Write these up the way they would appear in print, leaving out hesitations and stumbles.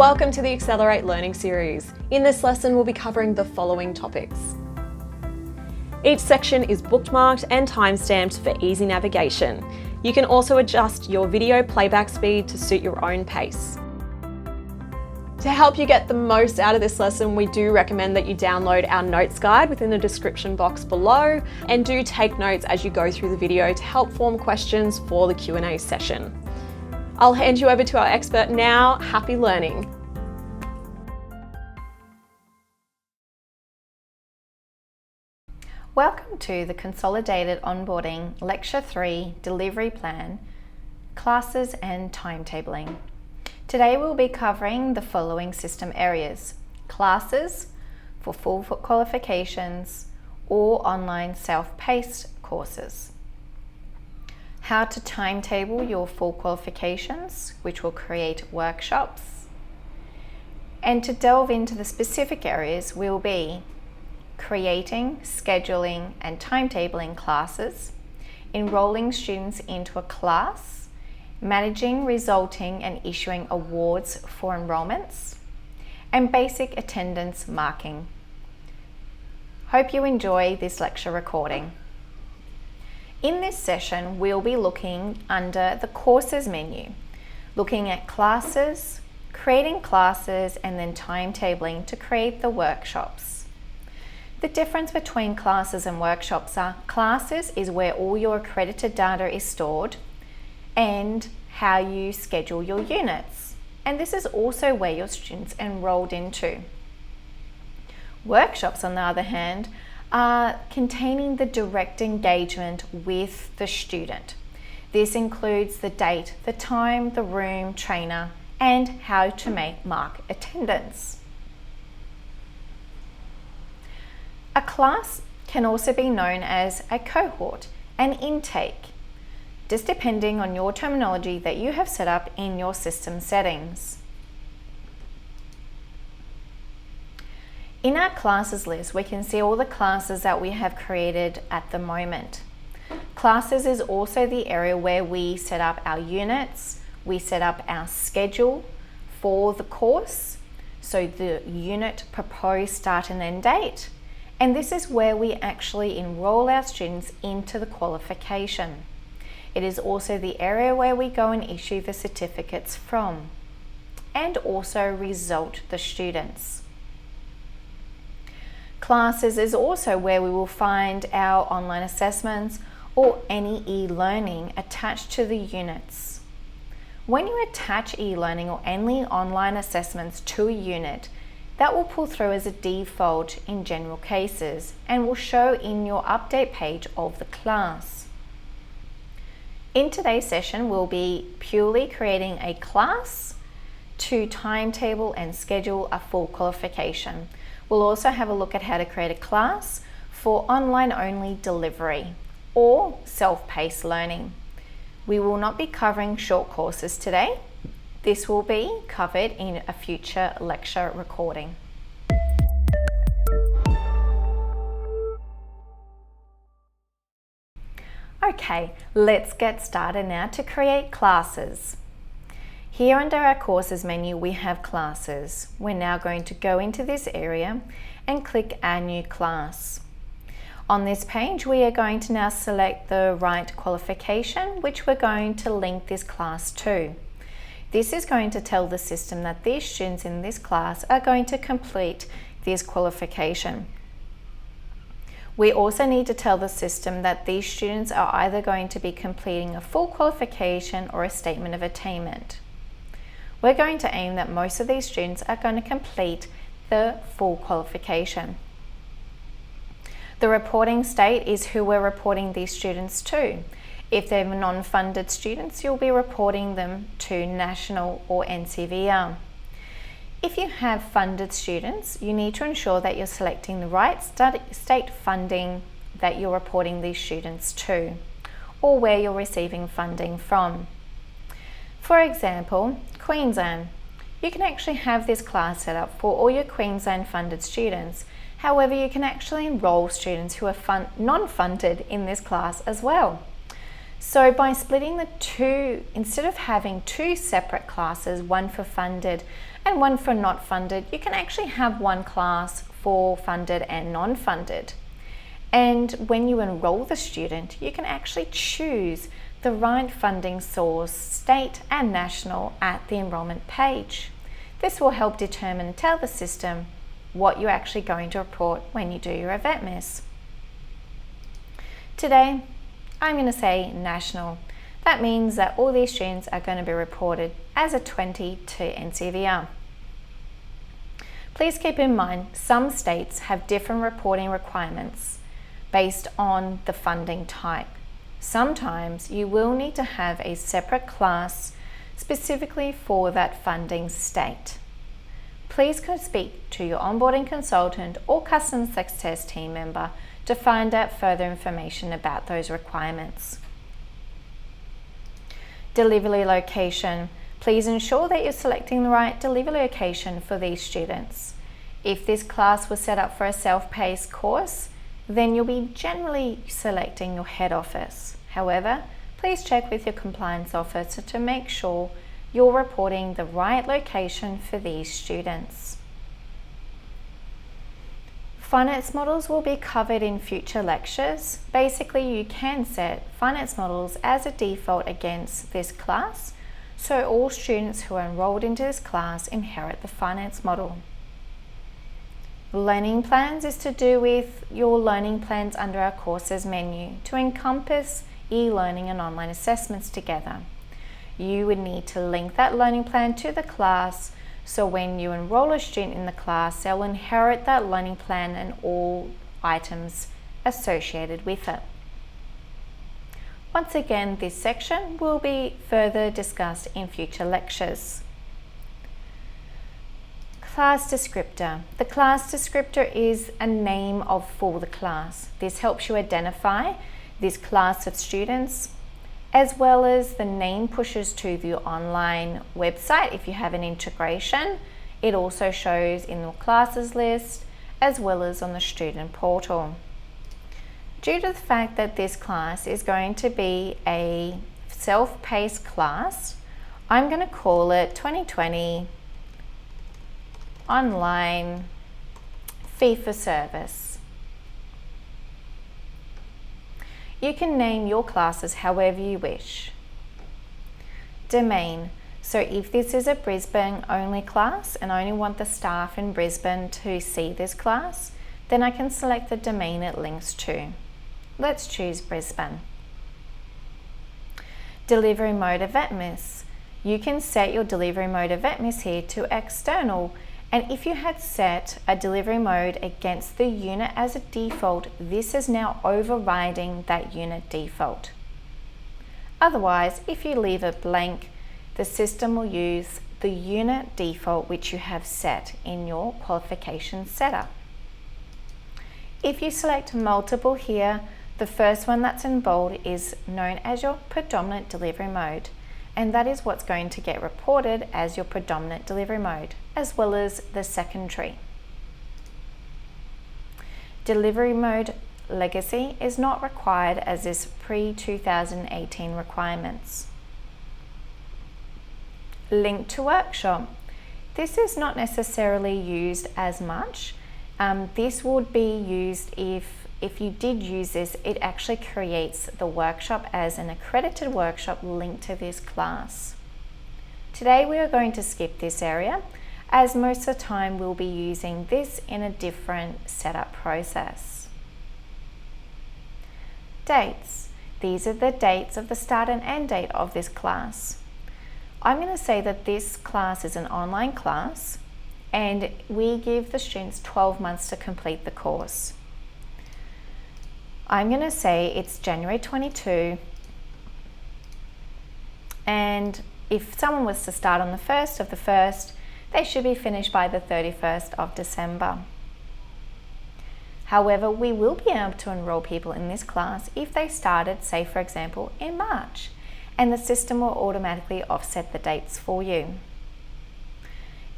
Welcome to the aXcelerate Learning Series. In this lesson, we'll be covering the following topics. Each section is bookmarked and timestamped for easy navigation. You can also adjust your video playback speed to suit your own pace. To help you get the most out of this lesson, we do recommend that you download our notes guide within the description box below, and do take notes as you go through the video to help form questions for the Q&A session. I'll hand you over to our expert now. Happy learning. Welcome to the Consolidated Onboarding Lecture 3 Delivery Plan, Classes and Timetabling. Today we'll be covering the following system areas: classes for full qualifications or online self-paced courses, how to timetable your full qualifications, which will create workshops, and to delve into the specific areas will be creating, scheduling and timetabling classes, enrolling students into a class, managing, resulting and issuing awards for enrolments, and basic attendance marking. Hope you enjoy this lecture recording. In this session, we'll be looking under the courses menu, looking at classes, creating classes, and then timetabling to create the workshops. The difference between classes and workshops are classes is where all your accredited data is stored and how you schedule your units. And this is also where your students enrolled into. Workshops, on the other hand, are containing the direct engagement with the student. This includes the date, the time, the room, trainer, and how to mark attendance. A class can also be known as a cohort, an intake, just depending on your terminology that you have set up in your system settings. In our classes list, we can see all the classes that we have created at the moment. Classes is also the area where we set up our units, we set up our schedule for the course, so the unit proposed start and end date, and this is where we actually enroll our students into the qualification. It is also the area where we go and issue the certificates from, and also result the students. Classes is also where we will find our online assessments or any e-learning attached to the units. When you attach e-learning or any online assessments to a unit, that will pull through as a default in general cases and will show in your update page of the class. In today's session, we'll be purely creating a class to timetable and schedule a full qualification. We'll also have a look at how to create a class for online-only delivery or self-paced learning. We will not be covering short courses today. This will be covered in a future lecture recording. Okay, let's get started now to create classes. Here under our courses menu, we have classes. We're now going to go into this area and click Add New Class. On this page, we are going to now select the right qualification, which we're going to link this class to. This is going to tell the system that these students in this class are going to complete this qualification. We also need to tell the system that these students are either going to be completing a full qualification or a statement of attainment. We're going to aim that most of these students are going to complete the full qualification. The reporting state is who we're reporting these students to. If they're non-funded students, you'll be reporting them to National or NCVR. If you have funded students, you need to ensure that you're selecting the right state funding that you're reporting these students to, or where you're receiving funding from. For example, Queensland. You can actually have this class set up for all your Queensland funded students. However, you can actually enroll students who are non-funded in this class as well. So by splitting the two, instead of having two separate classes, one for funded and one for not funded. You can actually have one class for funded and non-funded. And when you enroll the student, you can actually choose the right funding source, state and national, at the enrolment page. This will help determine and tell the system what you're actually going to report when you do your event miss. Today, I'm going to say national. That means that all these students are going to be reported as a 20 to NCVR. Please keep in mind, some states have different reporting requirements based on the funding type. Sometimes you will need to have a separate class specifically for that funding state. Please speak to your onboarding consultant or customer success team member to find out further information about those requirements. Delivery location. Please ensure that you're selecting the right delivery location for these students. If this class was set up for a self-paced course, then you'll be generally selecting your head office. However, please check with your compliance officer to make sure you're reporting the right location for these students. Finance models will be covered in future lectures. Basically, you can set finance models as a default against this class, so all students who are enrolled into this class inherit the finance model. Learning plans is to do with your learning plans under our courses menu to encompass e-learning and online assessments together. You would need to link that learning plan to the class, so when you enroll a student in the class, they'll inherit that learning plan and all items associated with it. Once again, this section will be further discussed in future lectures. Class descriptor. The class descriptor is a name for the class. This helps you identify this class of students, as well as the name pushes to the online website. If you have an integration, it also shows in the classes list as well as on the student portal. Due to the fact that this class is going to be a self-paced class, I'm going to call it 2020 Online Fee for Service. You can name your classes however you wish. Domain. So if this is a Brisbane only class and I only want the staff in Brisbane to see this class, then I can select the domain it links to. Let's choose Brisbane. Delivery mode event miss. You can set your delivery mode event miss here to external, and if you had set a delivery mode against the unit as a default, this is now overriding that unit default. Otherwise, if you leave it blank, the system will use the unit default which you have set in your qualification setup. If you select multiple here, the first one that's in bold is known as your predominant delivery mode, and that is what's going to get reported as your predominant delivery mode, as well as the secondary. Delivery mode legacy is not required as this pre-2018 requirements. Link to workshop. This is not necessarily used as much. This would be used if you did use this, it actually creates the workshop as an accredited workshop linked to this class. Today we are going to skip this area, as most of the time we'll be using this in a different setup process. Dates. These are the dates of the start and end date of this class. I'm going to say that this class is an online class and we give the students 12 months to complete the course. I'm going to say it's January 22, and if someone was to start on the 1st of the 1st, they should be finished by the 31st of December. However, we will be able to enroll people in this class if they started, say for example, in March, and the system will automatically offset the dates for you.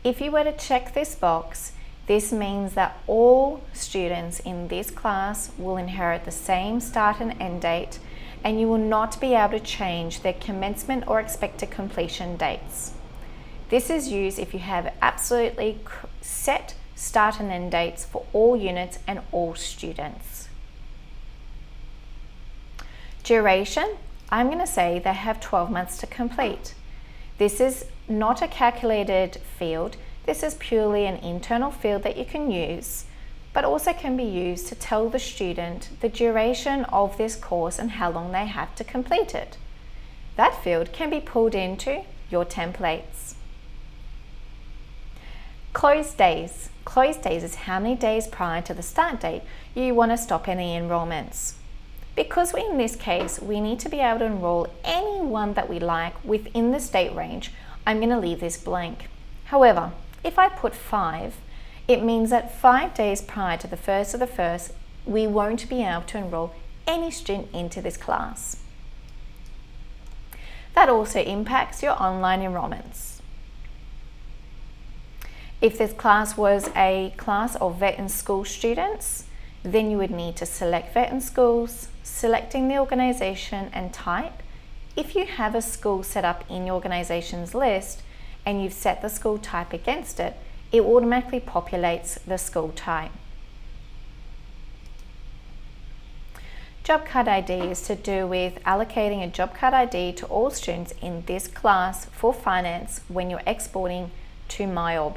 If you were to check this box, this means that all students in this class will inherit the same start and end date, and you will not be able to change their commencement or expected completion dates. This is used if you have absolutely set start and end dates for all units and all students. Duration, I'm going to say they have 12 months to complete. This is not a calculated field. This is purely an internal field that you can use, but also can be used to tell the student the duration of this course and how long they have to complete it. That field can be pulled into your templates. Close days. Close days is how many days prior to the start date you want to stop any enrolments. Because in this case, we need to be able to enroll anyone that we like within the state range, I'm going to leave this blank. However, if I put 5, it means that 5 days prior to the 1st of the 1st, we won't be able to enroll any student into this class. That also impacts your online enrolments. If this class was a class of vet and school students, then you would need to select vet and schools, selecting the organisation and type. If you have a school set up in your organisation's list and you've set the school type against it, it automatically populates the school type. Job card ID is to do with allocating a job card ID to all students in this class for finance when you're exporting to MyOB.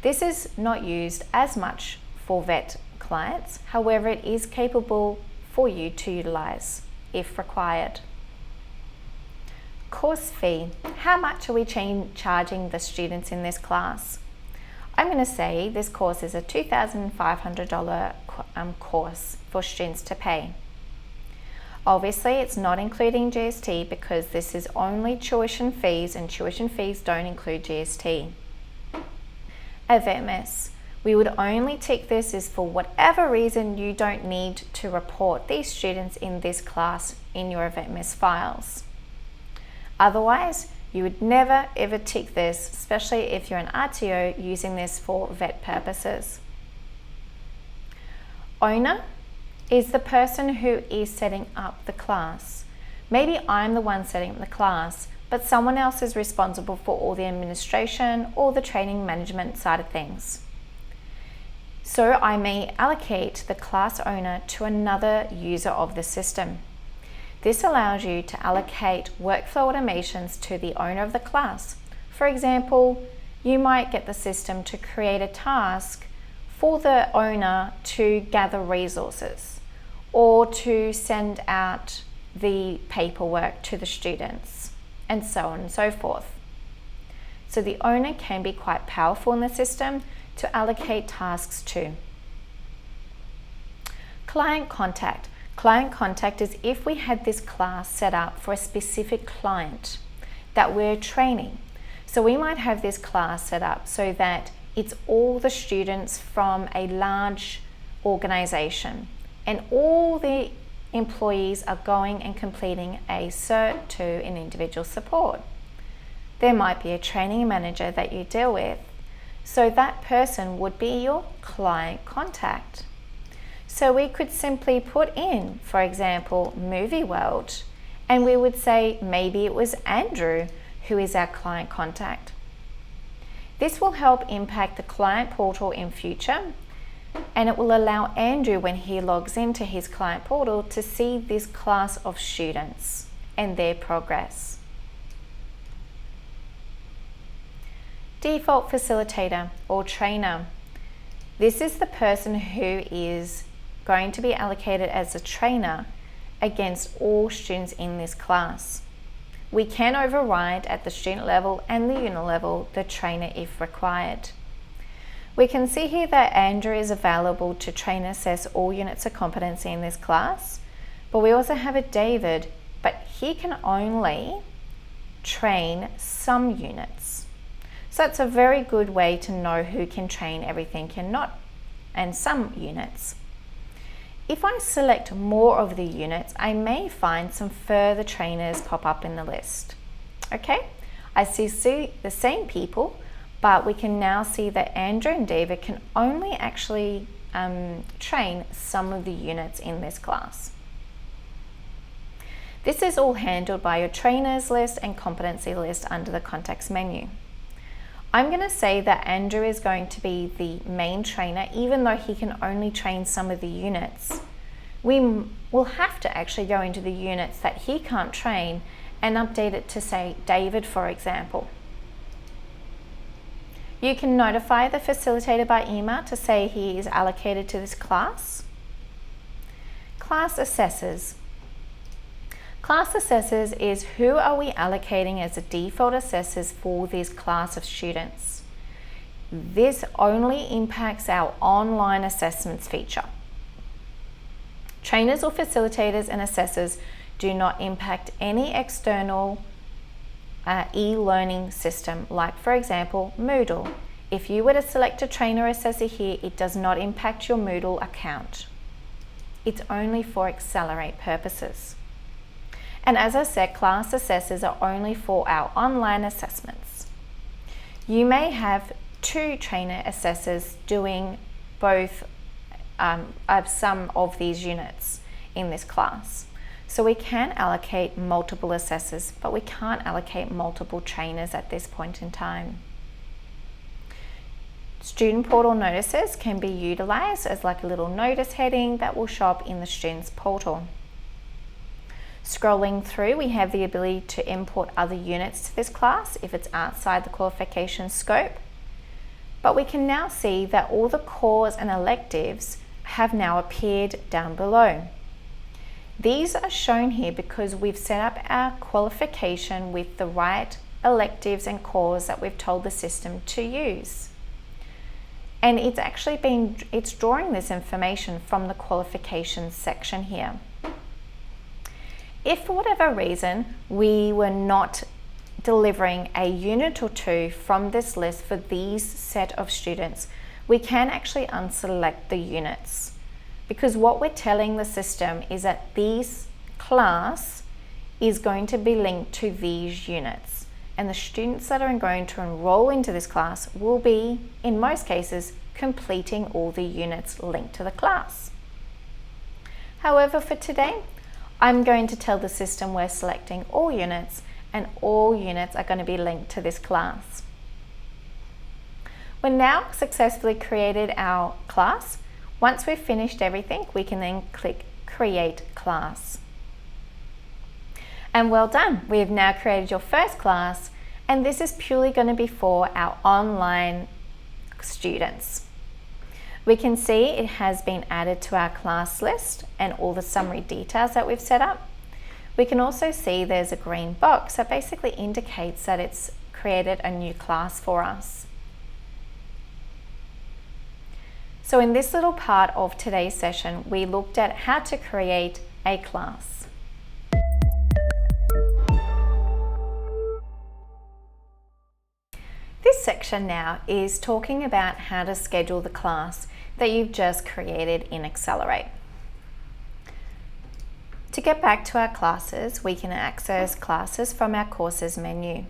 This is not used as much for vet clients, however it is capable for you to utilise if required. Course fee. How much are we charging the students in this class? I'm going to say this course is a $2,500 course for students to pay. Obviously it's not including GST because this is only tuition fees and tuition fees don't include GST. A VETMIS. We would only tick this if for whatever reason you don't need to report these students in this class in your VETMIS files. Otherwise, you would never ever tick this, especially if you're an RTO using this for vet purposes. Owner is the person who is setting up the class. Maybe I'm the one setting up the class, but someone else is responsible for all the administration or the training management side of things. So I may allocate the class owner to another user of the system. This allows you to allocate workflow automations to the owner of the class. For example, you might get the system to create a task for the owner to gather resources or to send out the paperwork to the students, and so on and so forth. So the owner can be quite powerful in the system to allocate tasks to. Client contact. Client contact is if we had this class set up for a specific client that we're training. So we might have this class set up so that it's all the students from a large organization and all the employees are going and completing a Cert 2 in individual support. There might be a training manager that you deal with. So that person would be your client contact. So we could simply put in, for example, Movie World, and we would say maybe it was Andrew who is our client contact. This will help impact the client portal in future, and it will allow Andrew, when he logs into his client portal, to see this class of students and their progress. Default facilitator or trainer. This is the person who is going to be allocated as a trainer against all students in this class. We can override at the student level and the unit level the trainer if required. We can see here that Andrew is available to train and assess all units of competency in this class, but we also have a David, but he can only train some units. So it's a very good way to know who can train everything and some units. If I select more of the units, I may find some further trainers pop up in the list. Okay, I see the same people, but we can now see that Andrew and David can only actually train some of the units in this class. This is all handled by your trainers list and competency list under the context menu. I'm going to say that Andrew is going to be the main trainer, even though he can only train some of the units. We will have to actually go into the units that he can't train and update it to say David, for example. You can notify the facilitator by email to say he is allocated to this class. Class assessors. Class assessors is who are we allocating as the default assessors for this class of students. This only impacts our online assessments feature. Trainers or facilitators and assessors do not impact any external e-learning system, like for example Moodle. If you were to select a trainer or assessor here, it does not impact your Moodle account. It's only for aXcelerate purposes. And as I said, class assessors are only for our online assessments. You may have 2 trainer assessors doing both some of these units in this class. So we can allocate multiple assessors, but we can't allocate multiple trainers at this point in time. Student portal notices can be utilized as like a little notice heading that will show up in the student's portal. Scrolling through, we have the ability to import other units to this class if it's outside the qualification scope. But we can now see that all the cores and electives have now appeared down below. These are shown here because we've set up our qualification with the right electives and cores that we've told the system to use. And it's drawing this information from the qualifications section here. If for whatever reason we were not delivering a unit or 2 from this list for these set of students, we can actually unselect the units, because what we're telling the system is that this class is going to be linked to these units, and the students that are going to enroll into this class will be, in most cases, completing all the units linked to the class. However, for today, I'm going to tell the system we're selecting all units, and all units are going to be linked to this class. We've now successfully created our class. Once we've finished everything, we can then click Create Class. And well done, we have now created your first class, and this is purely going to be for our online students. We can see it has been added to our class list and all the summary details that we've set up. We can also see there's a green box that basically indicates that it's created a new class for us. So in this little part of today's session, we looked at how to create a class. This section now is talking about how to schedule the class that you've just created in aXcelerate. To get back to our classes, we can access classes from our courses menu.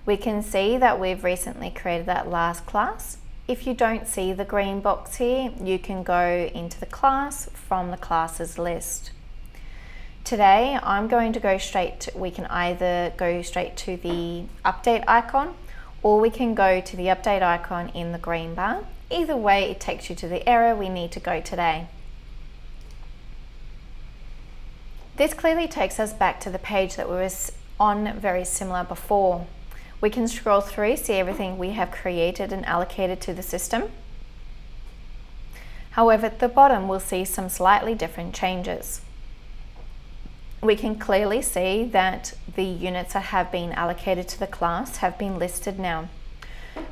We can see that we've recently created that last class. If you don't see the green box here, you can go into the class from the classes list. Today, I'm going to go we can either go straight to the update icon, or we can go to the update icon in the green bar. Either way, it takes you to the area we need to go today. This clearly takes us back to the page that we were on very similar before. We can scroll through, see everything we have created and allocated to the system. However, at the bottom, we'll see some slightly different changes. We can clearly see that the units that have been allocated to the class have been listed now.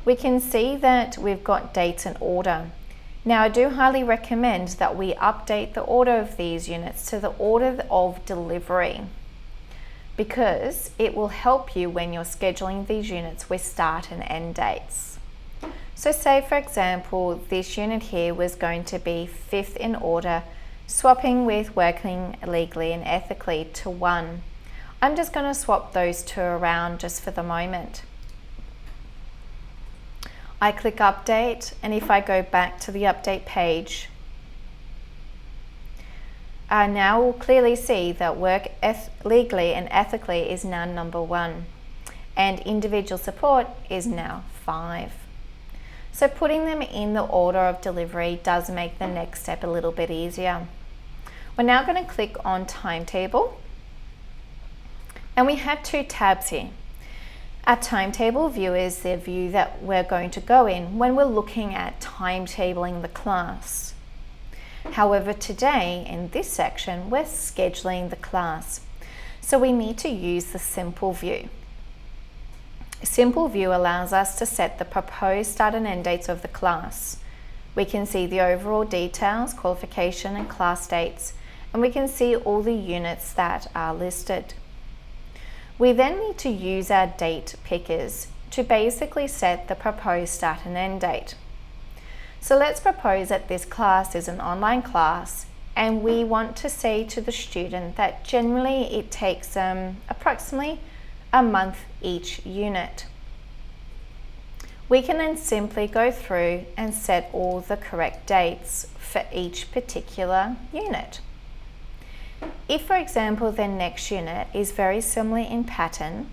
We can see that we've got dates and order. Now, I do highly recommend that we update the order of these units to the order of delivery, because it will help you when you're scheduling these units with start and end dates. So say, for example, this unit here was going to be 5th in order, swapping with working legally and ethically to 1. I'm just going to swap those 2 around just for the moment. I click update, and if I go back to the update page, now we'll clearly see that work legally and ethically is now number 1. and individual support is now 5. So putting them in the order of delivery does make the next step a little bit easier. We're now going to click on Timetable, and we have 2 tabs here. Our timetable view is the view that we're going to go in when we're looking at timetabling the class. However, today in this section, we're scheduling the class. So we need to use the simple view. Simple view allows us to set the proposed start and end dates of the class. We can see the overall details, qualification and class dates, and we can see all the units that are listed. We then need to use our date pickers to basically set the proposed start and end date. So let's propose that this class is an online class, and we want to say to the student that generally it takes approximately a month each unit. We can then simply go through and set all the correct dates for each particular unit. If, for example, the next unit is very similar in pattern,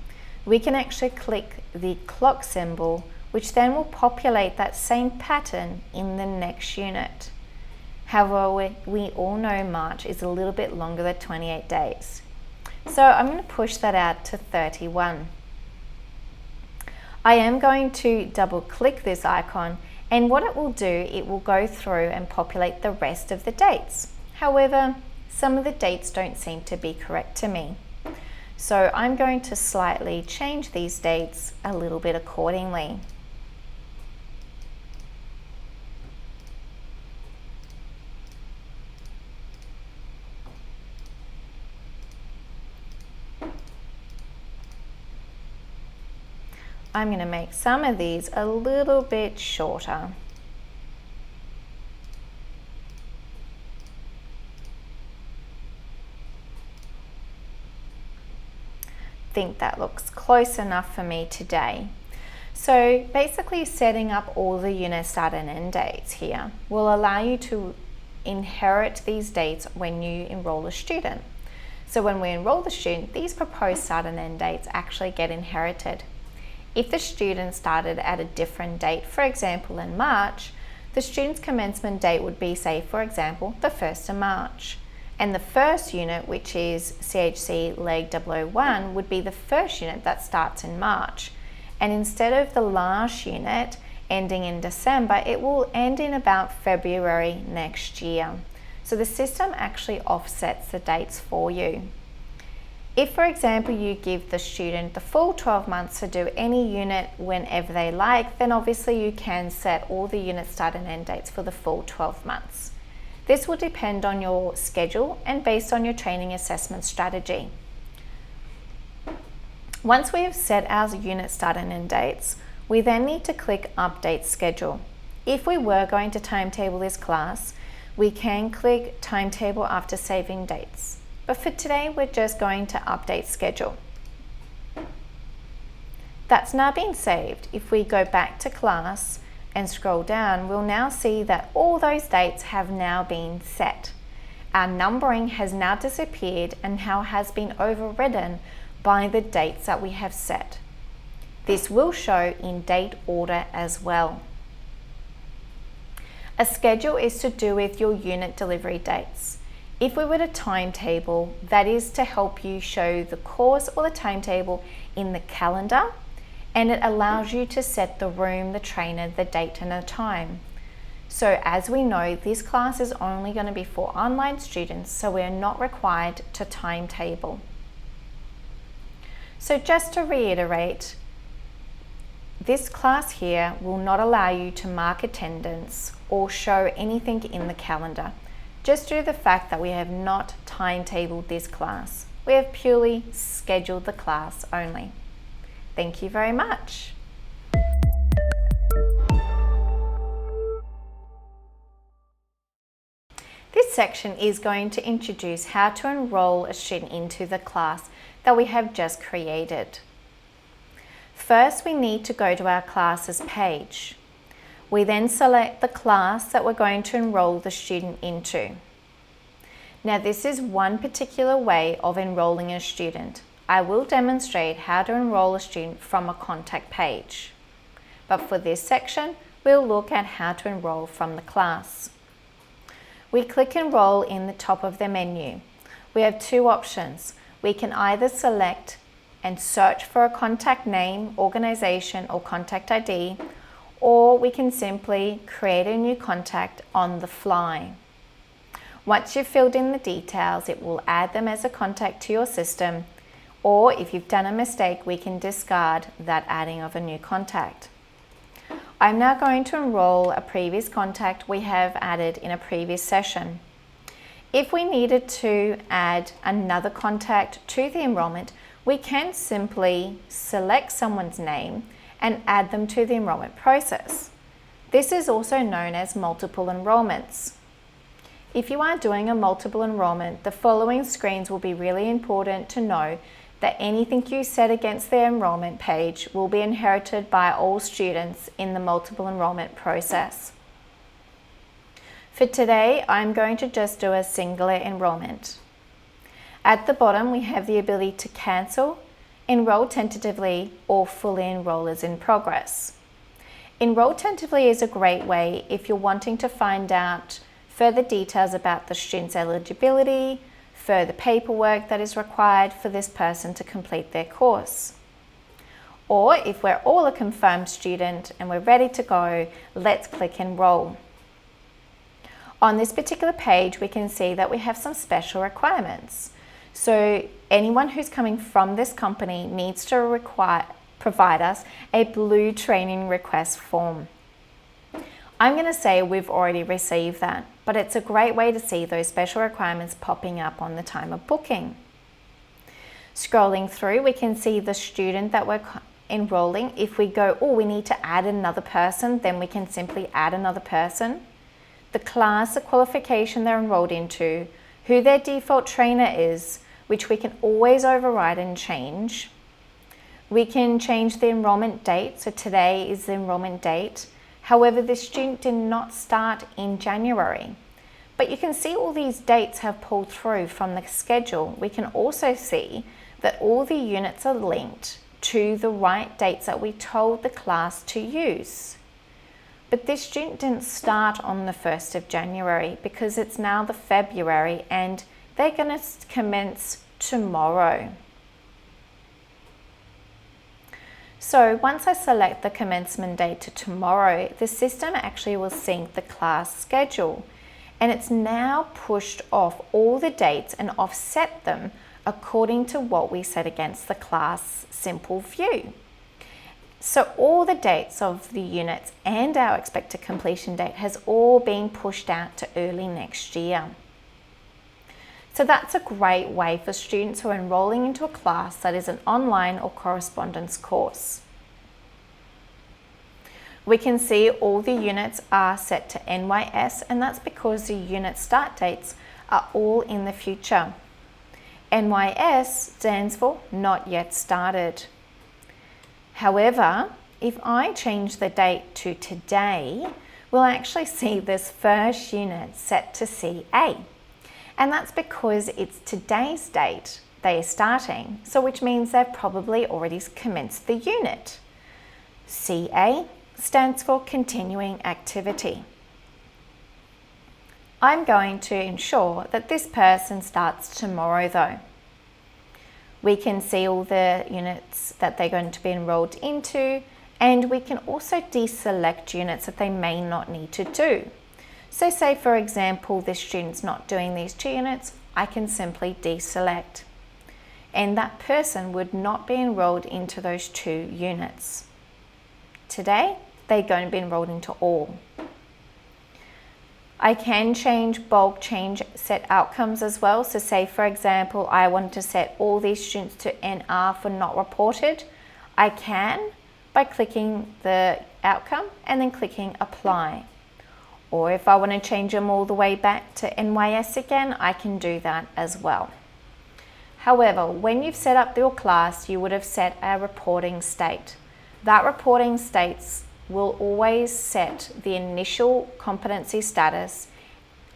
we can actually click the clock symbol, which then will populate that same pattern in the next unit. However, we all know March is a little bit longer than 28 days. So I'm going to push that out to 31. I am going to double click this icon, and what it will do, it will go through and populate the rest of the dates. However, some of the dates don't seem to be correct to me. So I'm going to slightly change these dates a little bit accordingly. I'm going to make some of these a little bit shorter. Think that looks close enough for me today. So basically setting up all the unit start and end dates here will allow you to inherit these dates when you enroll a student. So when we enroll the student, these proposed start and end dates actually get inherited. If the student started at a different date, for example in March, the student's commencement date would be, say for example, the 1st of March. And the first unit, which is CHC Leg 001, would be the first unit that starts in March. And instead of the last unit ending in December, it will end in about February next year. So the system actually offsets the dates for you. If, for example, you give the student the full 12 months to do any unit whenever they like, then obviously you can set all the unit start and end dates for the full 12 months. This will depend on your schedule and based on your training assessment strategy. Once we have set our unit start and end dates, we then need to click Update Schedule. If we were going to timetable this class, we can click Timetable after saving dates. But for today, we're just going to Update Schedule. That's now been saved. If we go back to class and scroll down, we'll now see that all those dates have now been set. Our numbering has now disappeared and now has been overridden by the dates that we have set. This will show in date order as well. A schedule is to do with your unit delivery dates. If we were to timetable, that is to help you show the course or the timetable in the calendar, and it allows you to set the room, the trainer, the date and the time. So as we know, this class is only going to be for online students, so we are not required to timetable. So just to reiterate, this class here will not allow you to mark attendance or show anything in the calendar, just due to the fact that we have not timetabled this class. We have purely scheduled the class only. Thank you very much. This section is going to introduce how to enroll a student into the class that we have just created. First, we need to go to our classes page. We then select the class that we're going to enroll the student into. Now, this is one particular way of enrolling a student. I will demonstrate how to enroll a student from a contact page. But for this section, we'll look at how to enroll from the class. We click Enroll in the top of the menu. We have two options. We can either select and search for a contact name, organization, or contact ID, or we can simply create a new contact on the fly. Once you've filled in the details, it will add them as a contact to your system, or if you've done a mistake, we can discard that adding of a new contact. I'm now going to enroll a previous contact we have added in a previous session. If we needed to add another contact to the enrolment, we can simply select someone's name and add them to the enrolment process. This is also known as multiple enrolments. If you are doing a multiple enrolment, the following screens will be really important to know that anything you set against the enrolment page will be inherited by all students in the multiple enrolment process. For today, I'm going to just do a singular enrolment. At the bottom, we have the ability to cancel, enroll tentatively, or fully enroll as in progress. Enroll tentatively is a great way if you're wanting to find out further details about the student's eligibility, further paperwork that is required for this person to complete their course. Or if we're all a confirmed student and we're ready to go, let's click Enroll. On this particular page, we can see that we have some special requirements. So anyone who's coming from this company needs to provide us a blue training request form. I'm going to say we've already received that, but it's a great way to see those special requirements popping up on the time of booking. Scrolling through, we can see the student that we're enrolling. If we go, oh, we need to add another person, then we can simply add another person. The class, the qualification they're enrolled into, who their default trainer is, which we can always override and change. We can change the enrollment date, so today is the enrollment date. However, the student did not start in January. But you can see all these dates have pulled through from the schedule. We can also see that all the units are linked to the right dates that we told the class to use. But this student didn't start on the 1st of January because it's now the February and they're going to commence tomorrow. So once I select the commencement date to tomorrow, the system actually will sync the class schedule, and it's now pushed off all the dates and offset them according to what we set against the class simple view. So all the dates of the units and our expected completion date has all been pushed out to early next year. So that's a great way for students who are enrolling into a class that is an online or correspondence course. We can see all the units are set to NYS, and that's because the unit start dates are all in the future. NYS stands for not yet started. However, if I change the date to today, we'll actually see this first unit set to CA. And that's because it's today's date they are starting, so which means they've probably already commenced the unit. CA stands for continuing activity. I'm going to ensure that this person starts tomorrow though. We can see all the units that they're going to be enrolled into, and we can also deselect units that they may not need to do. So say for example, this student's not doing these 2 units, I can simply deselect. And that person would not be enrolled into those 2 units. Today, they're going to be enrolled into all. I can change set outcomes as well. So say for example, I want to set all these students to NR for not reported. I can by clicking the outcome and then clicking apply. Or if I want to change them all the way back to NYS again, I can do that as well. However, when you've set up your class, you would have set a reporting state. That reporting states will always set the initial competency status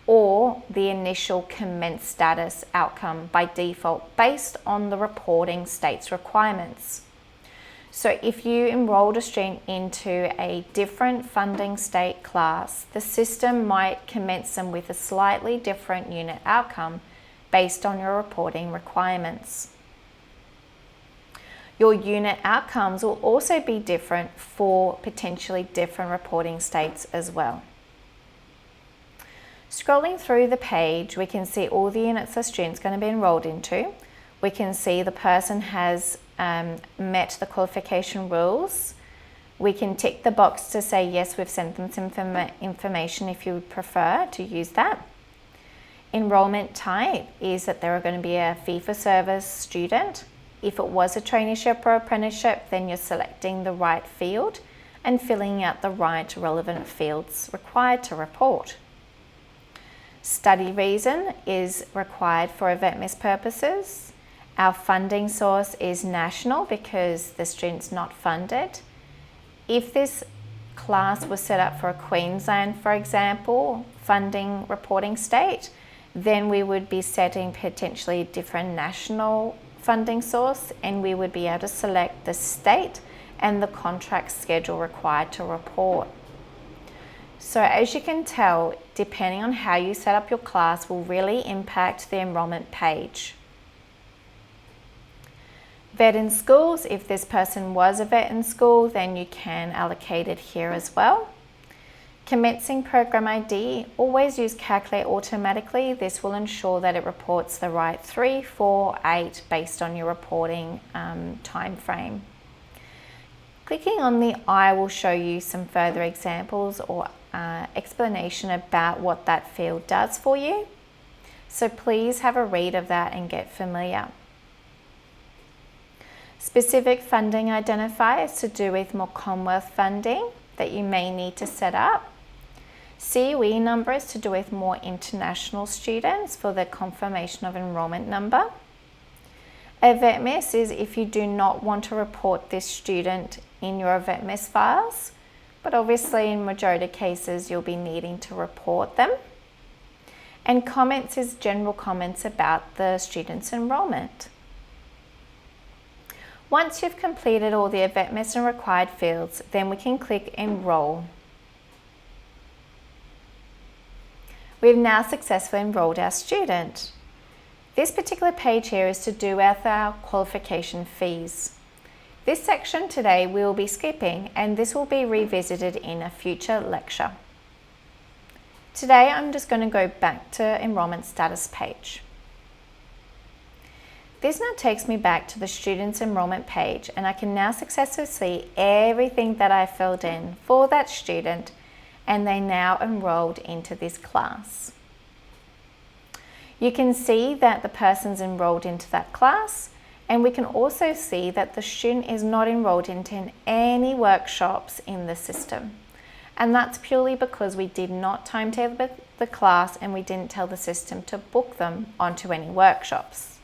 or the initial commence status outcome by default based on the reporting state's requirements. So if you enrolled a student into a different funding state class, the system might commence them with a slightly different unit outcome based on your reporting requirements. Your unit outcomes will also be different for potentially different reporting states as well. Scrolling through the page, we can see all the units the student's going to be enrolled into. We can see the person has met the qualification rules. We can tick the box to say yes, we've sent them some information if you would prefer to use that. Enrolment type is that they're going to be a fee-for-service student. If it was a traineeship or apprenticeship, then you're selecting the right field and filling out the right relevant fields required to report. Study reason is required for EVETMIS purposes. Our funding source is national because the student's not funded. If this class was set up for a Queensland, for example, funding reporting state, then we would be setting potentially a different national funding source, and we would be able to select the state and the contract schedule required to report. So as you can tell, depending on how you set up your class will really impact the enrolment page. Vet in schools, if this person was a vet in school, then you can allocate it here as well. Commencing program ID, always use calculate automatically. This will ensure that it reports the right 3, 4, 8 based on your reporting time frame. Clicking on the I will show you some further examples or explanation about what that field does for you. So please have a read of that and get familiar. Specific funding identifiers to do with more Commonwealth funding that you may need to set up. COE number is to do with more international students for the confirmation of enrolment number. EVETMIS is if you do not want to report this student in your EVETMIS files, but obviously in majority of cases you'll be needing to report them. And comments is general comments about the student's enrolment. Once you've completed all the EVETMIS and required fields, then we can click Enroll. We've now successfully enrolled our student. This particular page here is to do with our qualification fees. This section today we will be skipping, and this will be revisited in a future lecture. Today I'm just going to go back to enrolment status page. This now takes me back to the student's enrolment page, and I can now successfully see everything that I filled in for that student, and they now enrolled into this class. You can see that the person's enrolled into that class, and we can also see that the student is not enrolled into any workshops in the system. And that's purely because we did not timetable the class and we didn't tell the system to book them onto any workshops.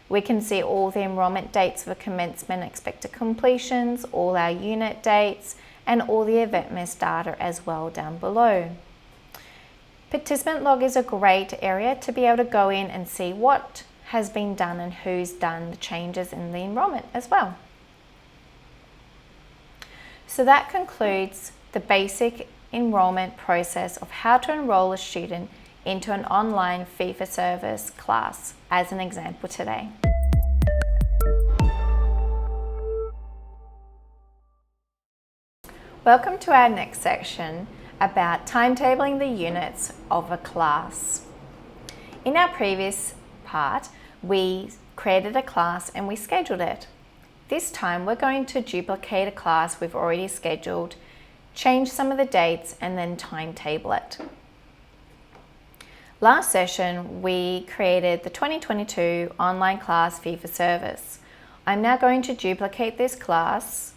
We can see all the enrolment dates for commencement, expected completions, all our unit dates, and all the EVETMIS data as well down below. Participant log is a great area to be able to go in and see what has been done and who's done the changes in the enrolment as well. So that concludes the basic enrolment process of how to enroll a student into an online fee-for-service class as an example today. Welcome to our next section about timetabling the units of a class. In our previous part, we created a class and we scheduled it. This time we're going to duplicate a class we've already scheduled, change some of the dates, and then timetable it. Last session, we created the 2022 online class fee for service. I'm now going to duplicate this class,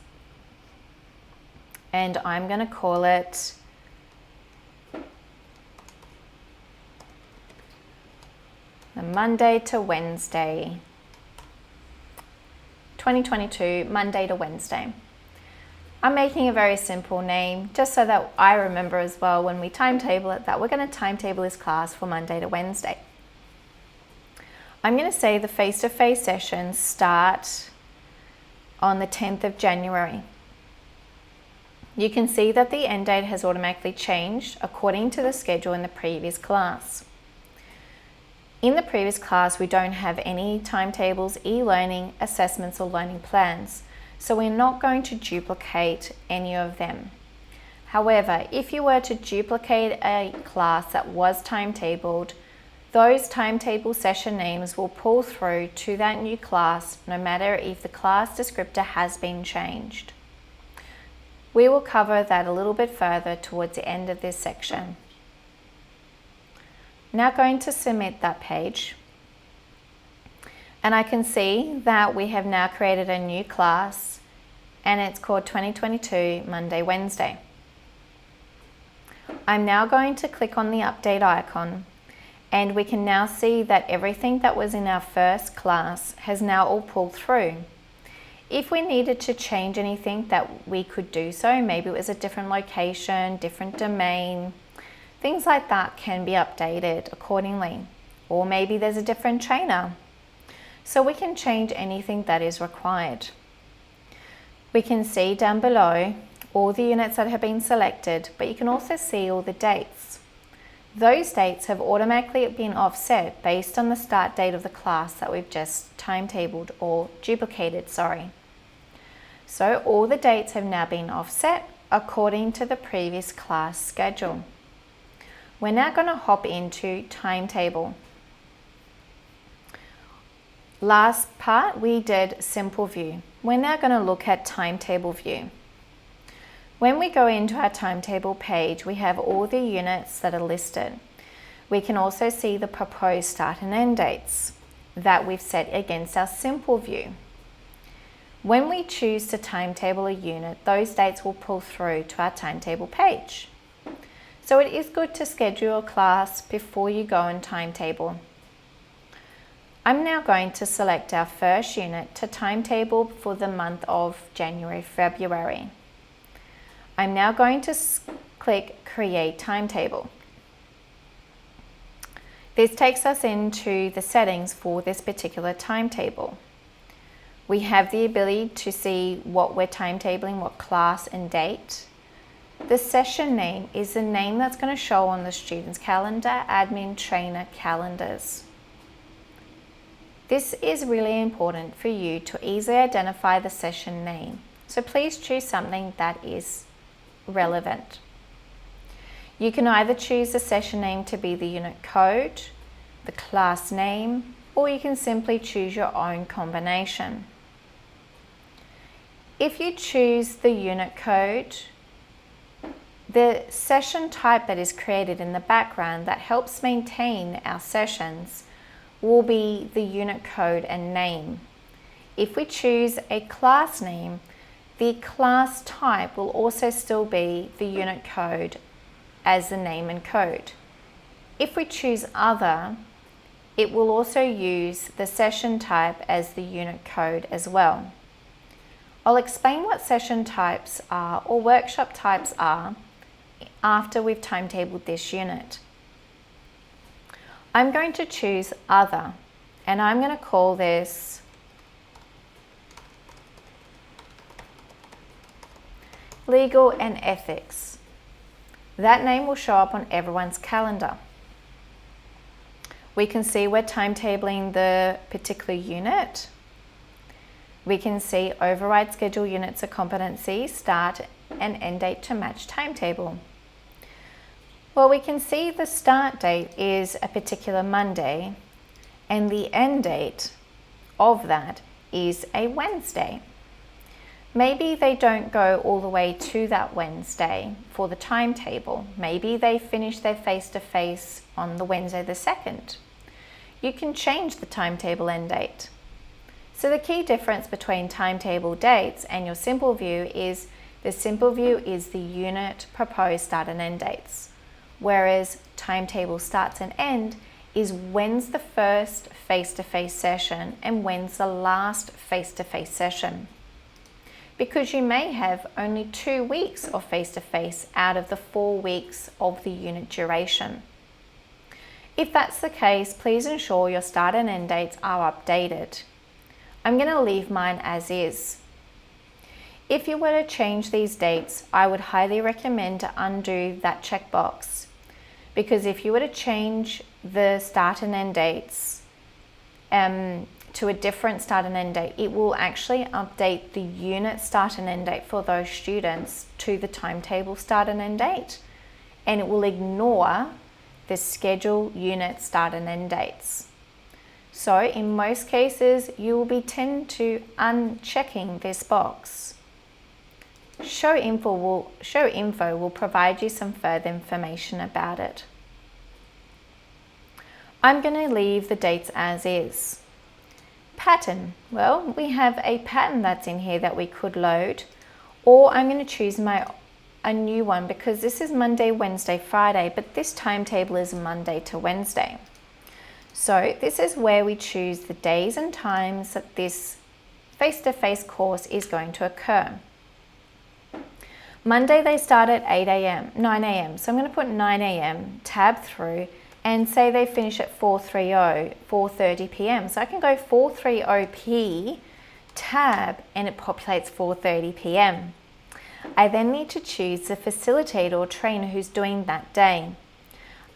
and I'm going to call it the Monday to Wednesday, 2022, Monday to Wednesday. I'm making a very simple name just so that I remember as well when we timetable it that we're going to timetable this class for Monday to Wednesday. I'm going to say the face-to-face sessions start on the 10th of January. You can see that the end date has automatically changed according to the schedule in the previous class. In the previous class, we don't have any timetables, e-learning, assessments, or learning plans, so we're not going to duplicate any of them. However, if you were to duplicate a class that was timetabled, those timetable session names will pull through to that new class no matter if the class descriptor has been changed. We will cover that a little bit further towards the end of this section. Now going to submit that page. And I can see that we have now created a new class and it's called 2022 Monday Wednesday. I'm now going to click on the update icon and we can now see that everything that was in our first class has now all pulled through. If we needed to change anything that we could do so, maybe it was a different location, different domain, things like that can be updated accordingly. Or maybe there's a different trainer. So we can change anything that is required. We can see down below all the units that have been selected, but you can also see all the dates. Those dates have automatically been offset based on the start date of the class that we've just timetabled or duplicated, So all the dates have now been offset according to the previous class schedule. We're now going to hop into timetable. Last part we did simple view. We're now going to look at timetable view. When we go into our timetable page, we have all the units that are listed. We can also see the proposed start and end dates that we've set against our simple view. When we choose to timetable a unit, those dates will pull through to our timetable page. So it is good to schedule a class before you go and timetable. I'm now going to select our first unit to timetable for the month of January-February. I'm now going to click Create Timetable. This takes us into the settings for this particular timetable. We have the ability to see what we're timetabling, what class and date. The session name is the name that's going to show on the student's calendar, admin, trainer calendars. This is really important for you to easily identify the session name. So please choose something that is relevant. You can either choose the session name to be the unit code, the class name, or you can simply choose your own combination. If you choose the unit code, the session type that is created in the background that helps maintain our sessions will be the unit code and name. If we choose a class name, the class type will also still be the unit code as the name and code. If we choose other, it will also use the session type as the unit code as well. I'll explain what session types are or workshop types are after we've timetabled this unit. I'm going to choose Other, and I'm going to call this Legal and Ethics. That name will show up on everyone's calendar. We can see we're timetabling the particular unit. We can see override schedule units of competency, start and end date to match timetable. Well, we can see the start date is a particular Monday and the end date of that is a Wednesday. Maybe they don't go all the way to that Wednesday for the timetable. Maybe they finish their face-to-face on the Wednesday the 2nd. You can change the timetable end date. So the key difference between timetable dates and your simple view is the simple view is the unit proposed start and end dates, whereas timetable starts and end is when's the first face-to-face session and when's the last face-to-face session. because you may have only 2 weeks of face-to-face out of the 4 weeks of the unit duration. If that's the case, please ensure your start and end dates are updated. I'm going to leave mine as is. If you were to change these dates, I would highly recommend to undo that checkbox, because if you were to change the start and end dates to a different start and end date, it will actually update the unit start and end date for those students to the timetable start and end date, and it will ignore the schedule unit start and end dates. So in most cases, you will be tend to unchecking this box. Show info will provide you some further information about it. I'm going to leave the dates as is. Pattern. Well, we have a pattern that's in here that we could load, or I'm going to choose a new one because this is Monday, Wednesday, Friday, but this timetable is Monday to Wednesday. So this is where we choose the days and times that this face-to-face course is going to occur. Monday they start at 9 a.m. So I'm going to put 9 a.m, tab through, and say they finish at 4:30 p.m. So I can go 4:30 p, tab, and it populates 4:30 p.m. I then need to choose the facilitator or trainer who's doing that day.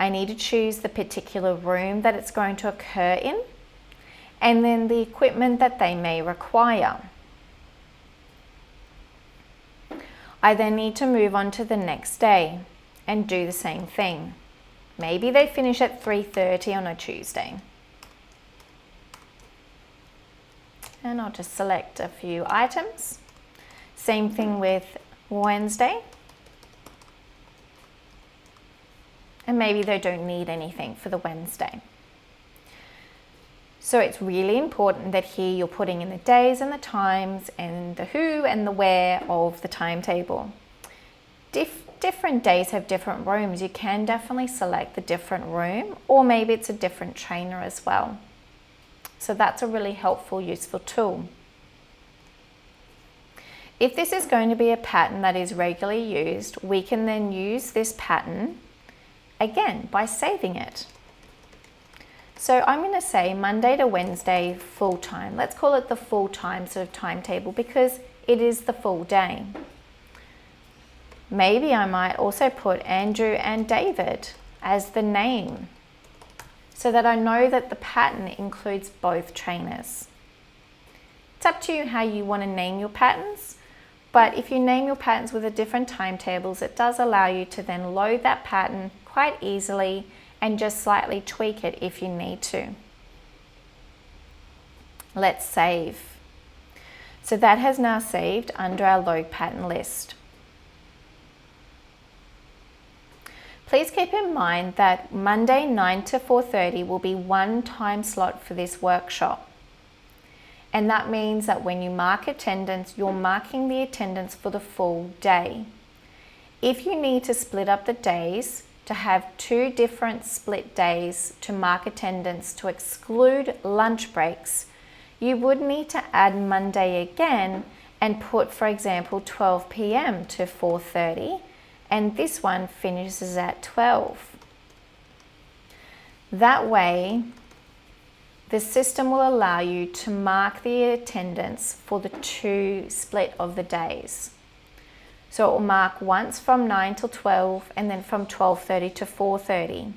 I need to choose the particular room that it's going to occur in, and then the equipment that they may require. I then need to move on to the next day and do the same thing. Maybe they finish at 3:30 on a Tuesday. And I'll just select a few items. Same thing with Wednesday. And maybe they don't need anything for the Wednesday. So it's really important that here you're putting in the days and the times and the who and the where of the timetable. Different days have different rooms. You can definitely select the different room, or maybe it's a different trainer as well. So that's a really helpful, useful tool. If this is going to be a pattern that is regularly used, we can then use this pattern again by saving it. So I'm going to say Monday to Wednesday full time. Let's call it the full time sort of timetable because it is the full day. Maybe I might also put Andrew and David as the name so that I know that the pattern includes both trainers. It's up to you how you want to name your patterns, but if you name your patterns with the different timetables, it does allow you to then load that pattern quite easily and just slightly tweak it if you need to. Let's save. So that has now saved under our load pattern list. Please keep in mind that Monday 9 to 4:30 will be one time slot for this workshop. And that means that when you mark attendance, you're marking the attendance for the full day. If you need to split up the days to have 2 different split days to mark attendance to exclude lunch breaks, you would need to add Monday again and put, for example, 12 p.m. to 4:30. And this one finishes at 12. That way, the system will allow you to mark the attendance for the 2 split of the days. So it will mark once from 9 till 12 and then from 12:30 to 4:30.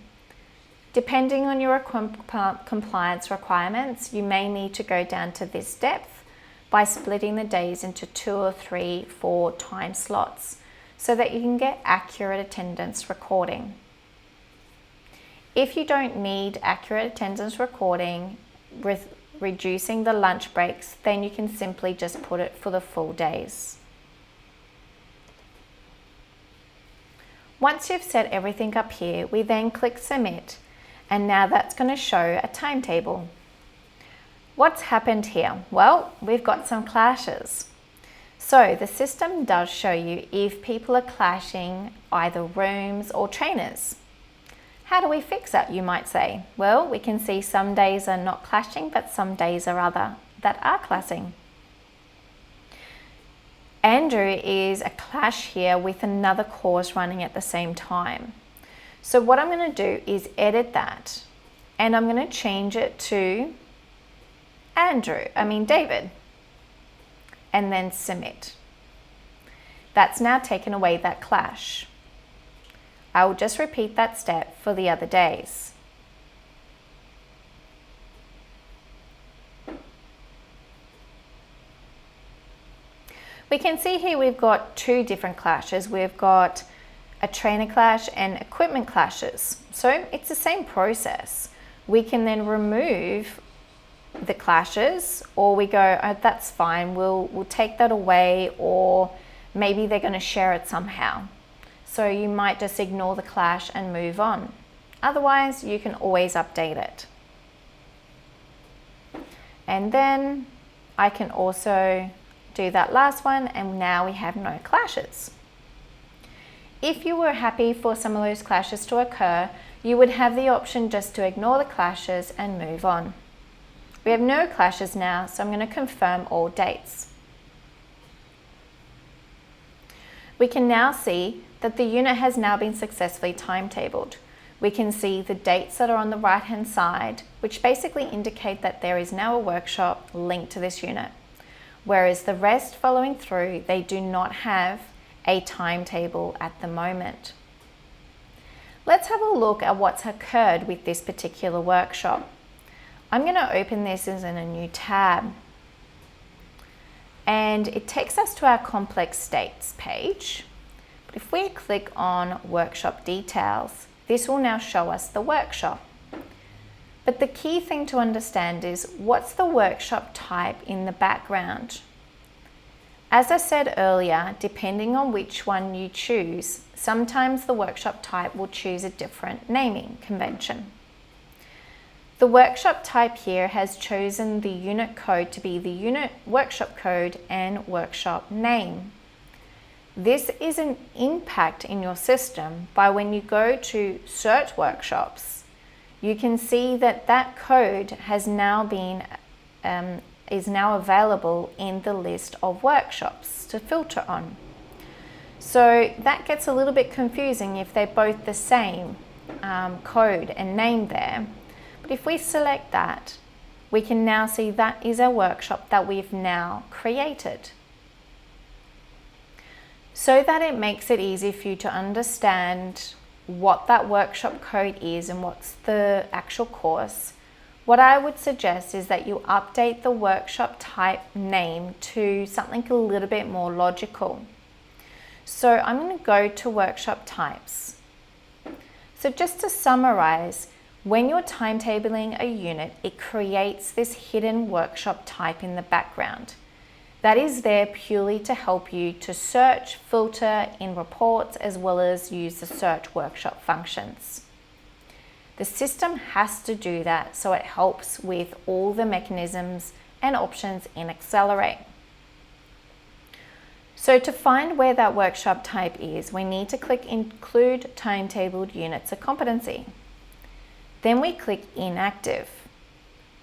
Depending on your compliance requirements, you may need to go down to this depth by splitting the days into 2 or 3, 4 time slots, so that you can get accurate attendance recording. If you don't need accurate attendance recording with reducing the lunch breaks, then you can simply just put it for the full days. Once you've set everything up here, we then click submit, and now that's going to show a timetable. What's happened here? Well, we've got some clashes. So the system does show you if people are clashing either rooms or trainers. How do we fix that, you might say? Well, we can see some days are not clashing, but some days are that are clashing. Andrew is a clash here with another course running at the same time. So what I'm going to do is edit that, and I'm going to change it to David, and then submit. That's now taken away that clash. I will just repeat that step for the other days. We can see here we've got two different clashes. We've got a trainer clash and equipment clashes. So it's the same process. We can then remove the clashes, or we go, oh, that's fine, we'll take that away, or maybe they're going to share it somehow. So you might just ignore the clash and move on. Otherwise, you can always update it. And then I can also do that last one, and now we have no clashes. If you were happy for some of those clashes to occur, you would have the option just to ignore the clashes and move on. We have no clashes now, so I'm going to confirm all dates. We can now see that the unit has now been successfully timetabled. We can see the dates that are on the right hand side, which basically indicate that there is now a workshop linked to this unit. Whereas the rest following through, they do not have a timetable at the moment. Let's have a look at what's occurred with this particular workshop. I'm going to open this as in a new tab, and it takes us to our complex states page. But if we click on workshop details, this will now show us the workshop. But the key thing to understand is, what's the workshop type in the background? As I said earlier, depending on which one you choose, sometimes the workshop type will choose a different naming convention. The workshop type here has chosen the unit code to be the unit workshop code and workshop name. This is an impact in your system by when you go to search workshops, you can see that that code has now been is now available in the list of workshops to filter on. So that gets a little bit confusing if they're both the same code and name there. But if we select that, we can now see that is a workshop that we've now created. So that it makes it easy for you to understand what that workshop code is and what's the actual course, what I would suggest is that you update the workshop type name to something a little bit more logical. So I'm going to go to workshop types. So just to summarize, when you're timetabling a unit, it creates this hidden workshop type in the background. That is there purely to help you to search, filter in reports, as well as use the search workshop functions. The system has to do that, so it helps with all the mechanisms and options in aXcelerate. So to find where that workshop type is, we need to click Include Timetabled Units of Competency. Then we click Inactive,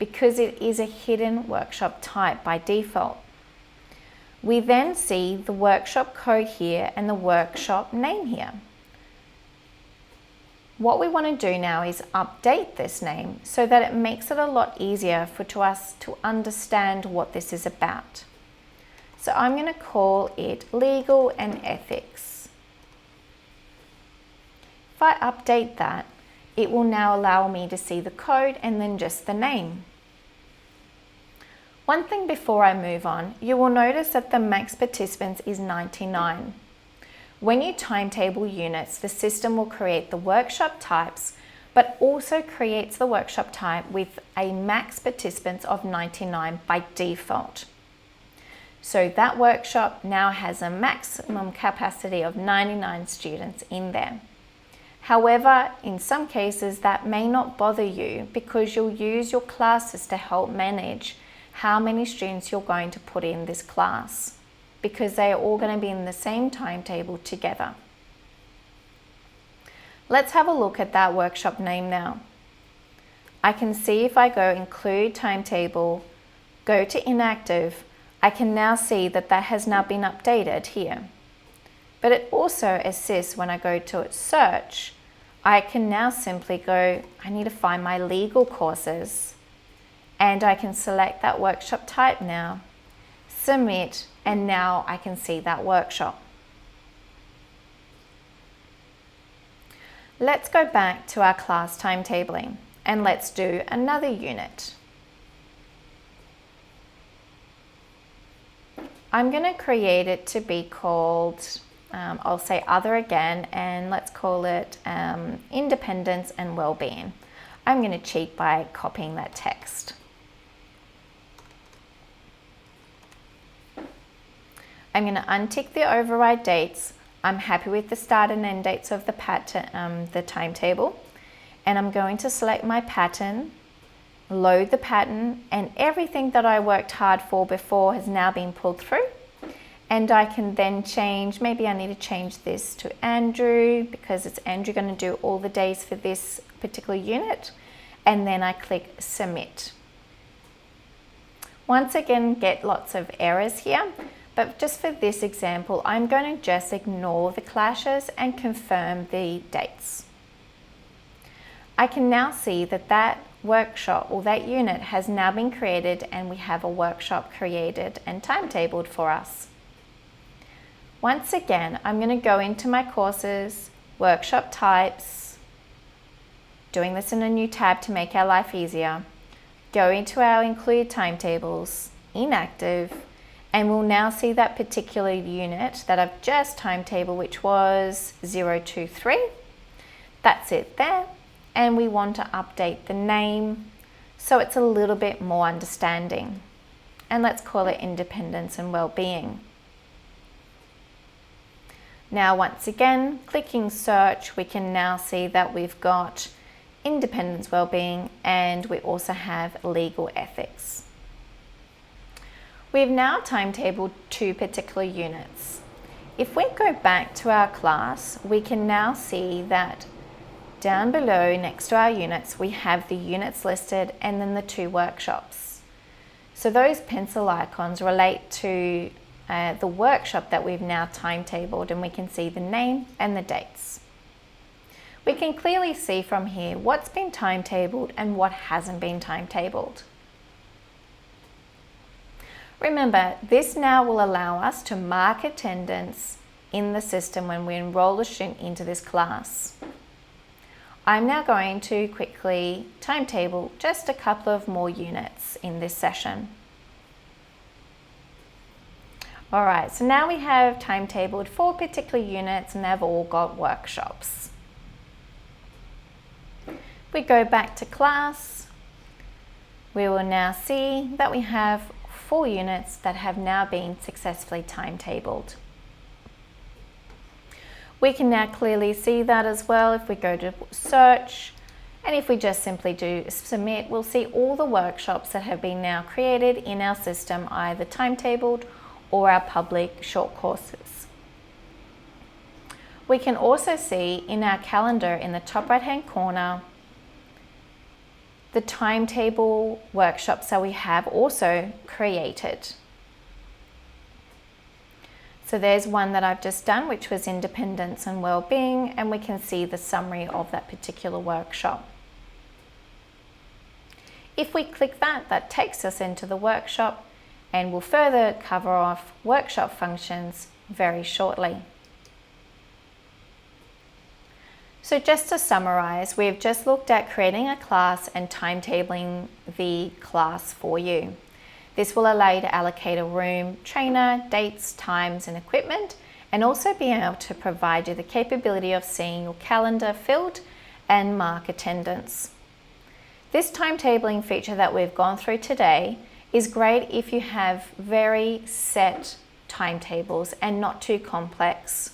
because it is a hidden workshop type by default. We then see the workshop code here and the workshop name here. What we want to do now is update this name so that it makes it a lot easier for us to understand what this is about. So I'm going to call it Legal and Ethics. If I update that, it will now allow me to see the code and then just the name. One thing before I move on, you will notice that the max participants is 99. When you timetable units, the system will create the workshop types, but also creates the workshop type with a max participants of 99 by default. So that workshop now has a maximum capacity of 99 students in there. However, in some cases that may not bother you because you'll use your classes to help manage how many students you're going to put in this class, because they are all going to be in the same timetable together. Let's have a look at that workshop name now. I can see if I go Include Timetable, go to Inactive, I can now see that that has now been updated here. But it also assists when I go to search. I can now simply go, I need to find my legal courses, and I can select that workshop type now, submit, and now I can see that workshop. Let's go back to our class timetabling and let's do another unit. I'm going to create it to be called, I'll say other again, and let's call it independence and well-being. I'm going to cheat by copying that text. I'm going to untick the override dates. I'm happy with the start and end dates of the pattern, the timetable, and I'm going to select my pattern, load the pattern, and everything that I worked hard for before has now been pulled through. And I can then change, maybe I need to change this to Andrew because it's Andrew going to do all the days for this particular unit. And then I click submit. Once again, get lots of errors here, but just for this example, I'm going to just ignore the clashes and confirm the dates. I can now see that that workshop or that unit has now been created and we have a workshop created and timetabled for us. Once again, I'm going to go into my courses, workshop types, doing this in a new tab to make our life easier, go into our include timetables, inactive, and we'll now see that particular unit that I've just timetabled, which was 023. That's it there. And we want to update the name so it's a little bit more understanding. And let's call it independence and well-being. Now, once again, clicking search, we can now see that we've got independence, well-being, and we also have legal ethics. We've now timetabled two particular units. If we go back to our class, we can now see that down below next to our units, we have the units listed and then the two workshops. So those pencil icons relate to the workshop that we've now timetabled, and we can see the name and the dates. We can clearly see from here what's been timetabled and what hasn't been timetabled. Remember, this now will allow us to mark attendance in the system when we enroll a student into this class. I'm now going to quickly timetable just a couple of more units in this session. All right, so now we have timetabled 4 particular units and they've all got workshops. If we go back to class, we will now see that we have 4 units that have now been successfully timetabled. We can now clearly see that as well if we go to search, and if we just simply do submit, we'll see all the workshops that have been now created in our system, either timetabled or our public short courses. We can also see in our calendar in the top right hand corner the timetable workshops that we have also created. So there's one that I've just done, which was independence and well-being, and we can see the summary of that particular workshop. If we click that, that takes us into the workshop, and we'll further cover off workshop functions very shortly. So just to summarize, we've just looked at creating a class and timetabling the class for you. This will allow you to allocate a room, trainer, dates, times, and equipment, and also be able to provide you the capability of seeing your calendar filled and mark attendance. This timetabling feature that we've gone through today is great if you have very set timetables and not too complex.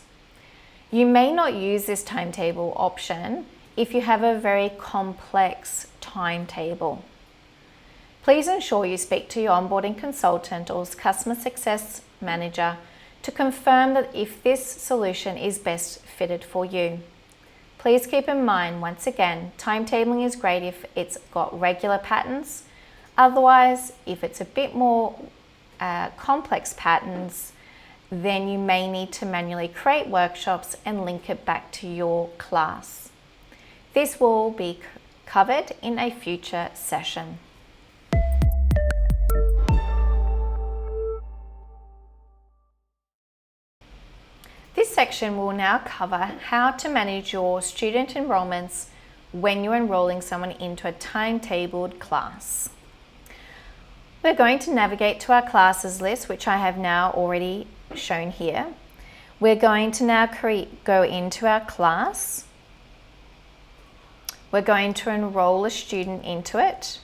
You may not use this timetable option if you have a very complex timetable. Please ensure you speak to your onboarding consultant or customer success manager to confirm that if this solution is best fitted for you. Please keep in mind, once again, timetabling is great if it's got regular patterns. Otherwise, if it's a bit more complex patterns, then you may need to manually create workshops and link it back to your class. This will be covered in a future session. This section will now cover how to manage your student enrolments when you're enrolling someone into a timetabled class. We're going to navigate to our classes list, which I have now already shown here. We're going to now go into our class. We're going to enroll a student into it.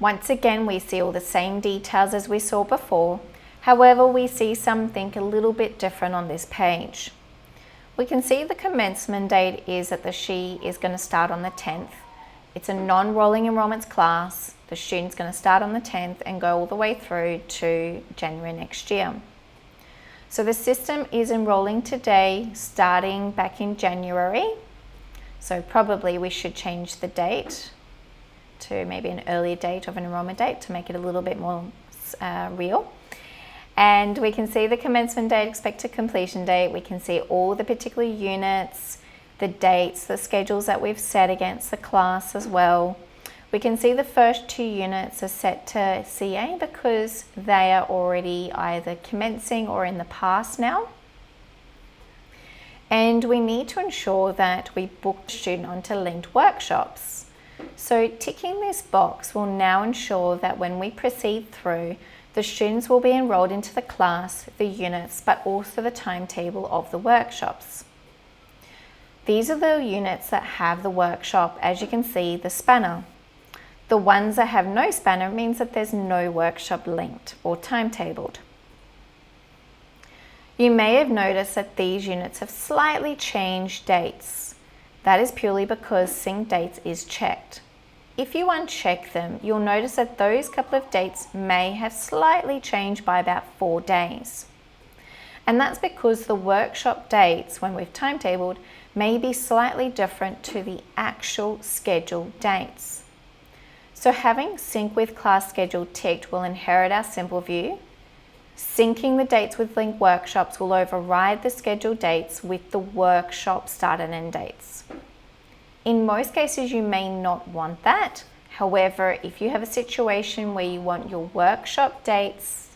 Once again, we see all the same details as we saw before. However, we see something a little bit different on this page. We can see the commencement date is that she is going to start on the 10th. It's a non-rolling enrolments class. The student's going to start on the 10th and go all the way through to January next year. So the system is enrolling today, starting back in January. So probably we should change the date to maybe an earlier date of an enrolment date to make it a little bit more real. And we can see the commencement date, expected completion date. We can see all the particular units, the dates, the schedules that we've set against the class as well. We can see the first 2 units are set to CA because they are already either commencing or in the past now. And we need to ensure that we book the student onto linked workshops. So ticking this box will now ensure that when we proceed through, the students will be enrolled into the class, the units, but also the timetable of the workshops. These are the units that have the workshop, as you can see, the spanner. The ones that have no spanner means that there's no workshop linked or timetabled. You may have noticed that these units have slightly changed dates. That is purely because sync dates is checked. If you uncheck them, you'll notice that those couple of dates may have slightly changed by about 4 days. And that's because the workshop dates, when we've timetabled, may be slightly different to the actual scheduled dates. So having sync with class schedule ticked will inherit our simple view. Syncing the dates with linked workshops will override the scheduled dates with the workshop start and end dates. In most cases, you may not want that. However, if you have a situation where you want your workshop dates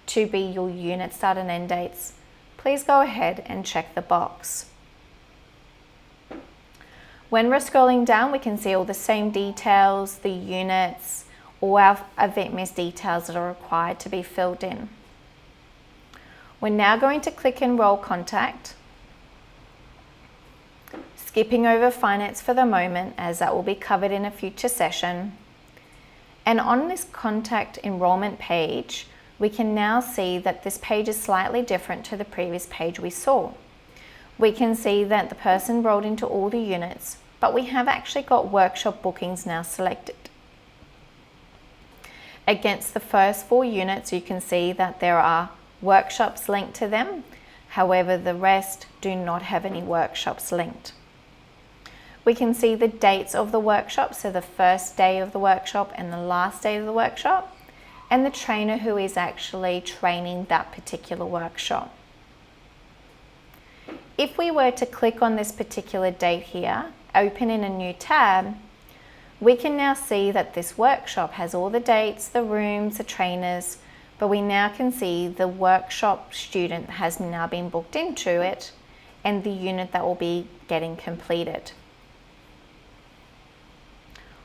to be your unit start and end dates, please go ahead and check the box. When we're scrolling down, we can see all the same details, the units, all our event miss details that are required to be filled in. We're now going to click Enroll Contact, skipping over finance for the moment as that will be covered in a future session. And on this contact enrollment page, we can now see that this page is slightly different to the previous page we saw. We can see that the person enrolled into all the units, but we have actually got workshop bookings now selected. Against the first 4 units, you can see that there are workshops linked to them. However, the rest do not have any workshops linked. We can see the dates of the workshop, so the first day of the workshop and the last day of the workshop, and the trainer who is actually training that particular workshop. If we were to click on this particular date here, open in a new tab, we can now see that this workshop has all the dates, the rooms, the trainers, but we now can see the workshop student has now been booked into it and the unit that will be getting completed.